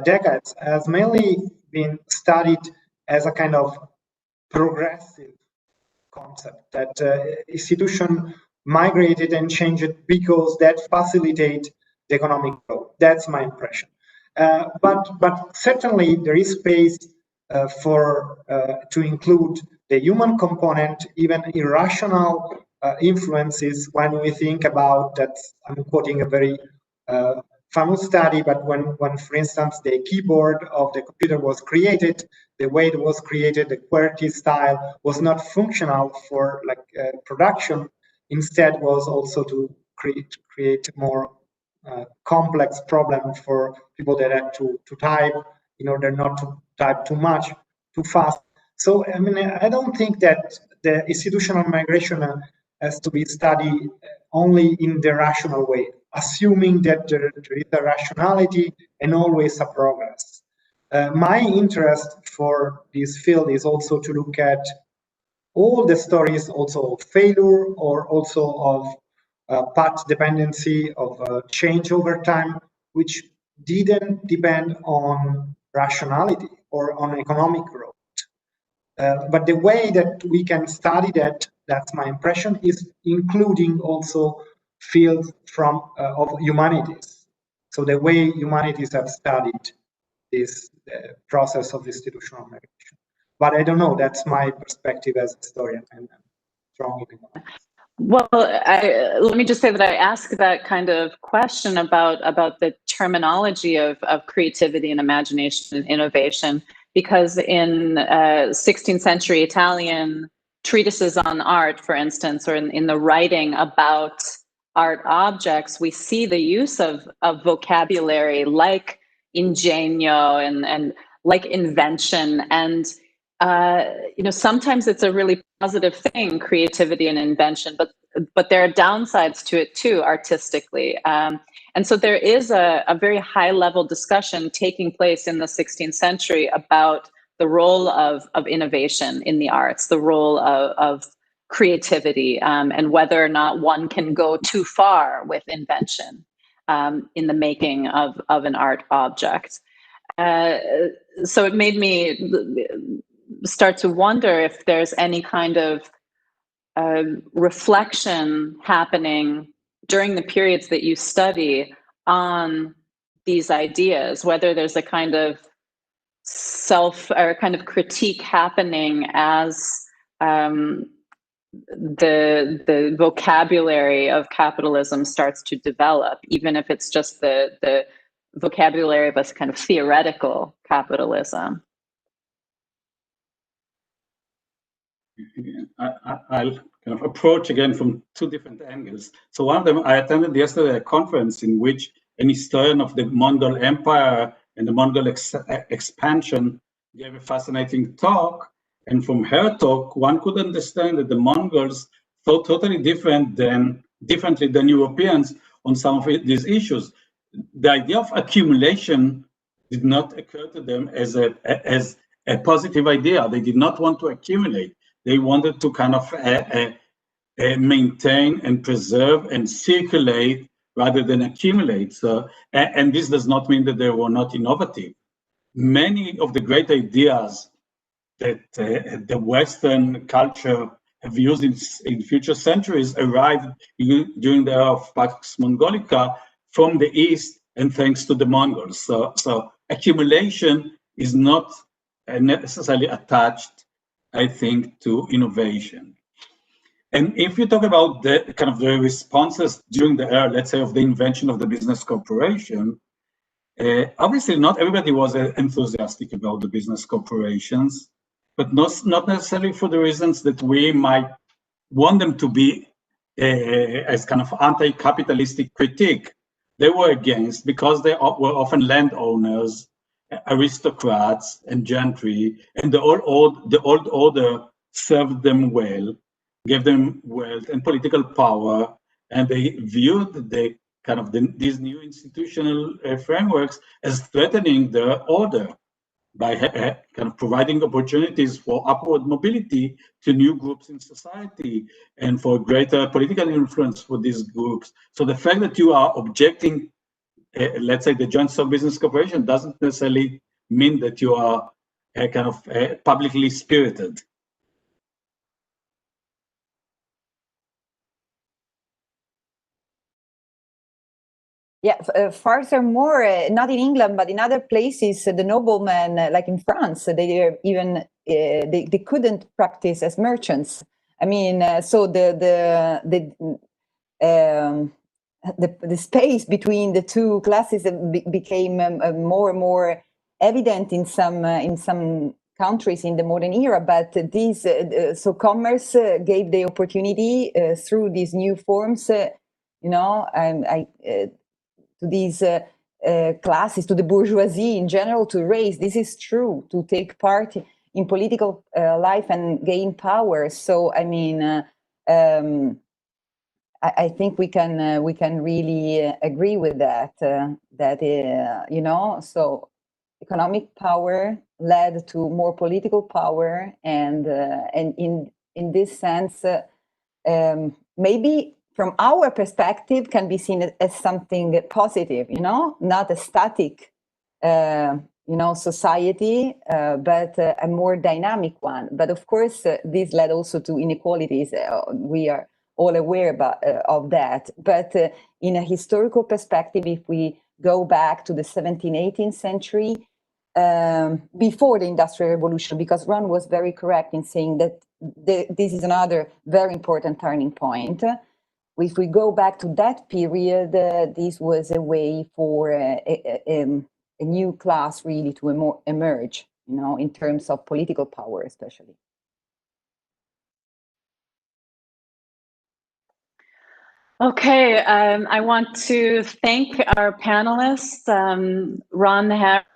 decades has mainly been studied as a kind of progressive concept, that institution migrated and changed because that facilitate the economic growth. That's my impression. But certainly there is space to include the human component, even irrational influences when we think about that. I'm quoting a very famous study, but when, for instance, the keyboard of the computer was created, the way it was created, the QWERTY style was not functional for like production. Instead, was also to create more complex problem for people that had to type in order not to type too much, too fast. So, I mean, I don't think that the institutional migration has to be studied only in the rational way, assuming that there is a rationality and always a progress. My interest for this field is also to look at all the stories also of failure or also of path dependency, of change over time, which didn't depend on rationality or on economic growth. But the way that we can study that, that's my impression, is including also fields from of humanities. So the way humanities have studied this process of institutional migration. But I don't know, that's my perspective as a historian, and I'm strongly involved. Well, let me just say that I ask that kind of question about the terminology of creativity and imagination and innovation, because in 16th century Italian treatises on art, for instance, or in the writing about art objects, we see the use of vocabulary like ingegno and like invention, and sometimes it's a really positive thing, creativity and invention, but there are downsides to it too, artistically. And so there is a very high level discussion taking place in the 16th century about the role of innovation in the arts, the role of creativity, and whether or not one can go too far with invention in the making of an art object. So it made me start to wonder if there's any kind of reflection happening during the periods that you study on these ideas, whether there's a kind of critique happening as the vocabulary of capitalism starts to develop, even if it's just the vocabulary of a kind of theoretical capitalism. I'll kind of approach again from two different angles. So one of them, I attended yesterday a conference in which an historian of the Mongol Empire and the Mongol expansion gave a fascinating talk. And from her talk, one could understand that the Mongols thought totally differently than Europeans on some of these issues. The idea of accumulation did not occur to them as a positive idea. They did not want to accumulate. They wanted to kind of maintain and preserve and circulate rather than accumulate. So, and this does not mean that they were not innovative. Many of the great ideas that the Western culture have used in future centuries arrived during the era of Pax Mongolica from the East, and thanks to the Mongols. So accumulation is not necessarily attached, I think, to innovation. And if you talk about the kind of the responses during the era, let's say, of the invention of the business corporation, obviously not everybody was enthusiastic about the business corporations, but not necessarily for the reasons that we might want them to be as kind of anti-capitalistic critique. They were against because they were often landowners, aristocrats and gentry, and the old order served them well, gave them wealth and political power, and they viewed the kind of these new institutional frameworks as threatening the order by kind of providing opportunities for upward mobility to new groups in society and for greater political influence for these groups. So the fact that you are objecting, let's say, the joint stock business corporation doesn't necessarily mean that you are kind of publicly spirited. Yeah, furthermore, not in England, but in other places, the noblemen, like in France, they even they couldn't practice as merchants. I mean, so the space between the two classes became more and more evident in some countries in the modern era. But these so commerce gave the opportunity through these new forms, you know, to these classes, to the bourgeoisie in general, to raise. This is true, to take part in political life and gain power. So, I mean, I think we can really agree with that. You know, so economic power led to more political power, and in this sense, maybe from our perspective, can be seen as something positive, you know, not a static, you know, society, but a more dynamic one. But of course, this led also to inequalities. We are all aware of that. But in a historical perspective, if we go back to the 17th, 18th century, before the Industrial Revolution, because Ron was very correct in saying that this is another very important turning point. If we go back to that period, this was a way for a new class really to emerge, you know, in terms of political power, especially. Okay, I want to thank our panelists, Ron Harris,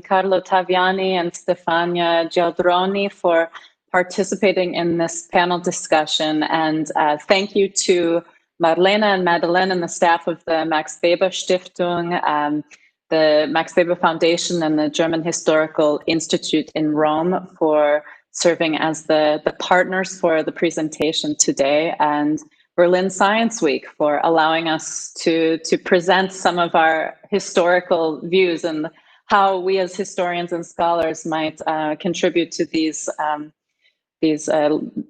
Carlo Taviani, and Stefania Gialdroni for participating in this panel discussion. And thank you to Marlena and Madeleine and the staff of the Max Weber Stiftung, the Max Weber Foundation, and the German Historical Institute in Rome for serving as the partners for the presentation today, and Berlin Science Week for allowing us to present some of our historical views and how we as historians and scholars might contribute to these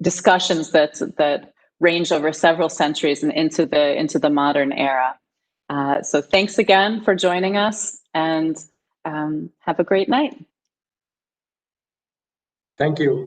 discussions that range over several centuries and into the modern era. So thanks again for joining us, and have a great night. Thank you.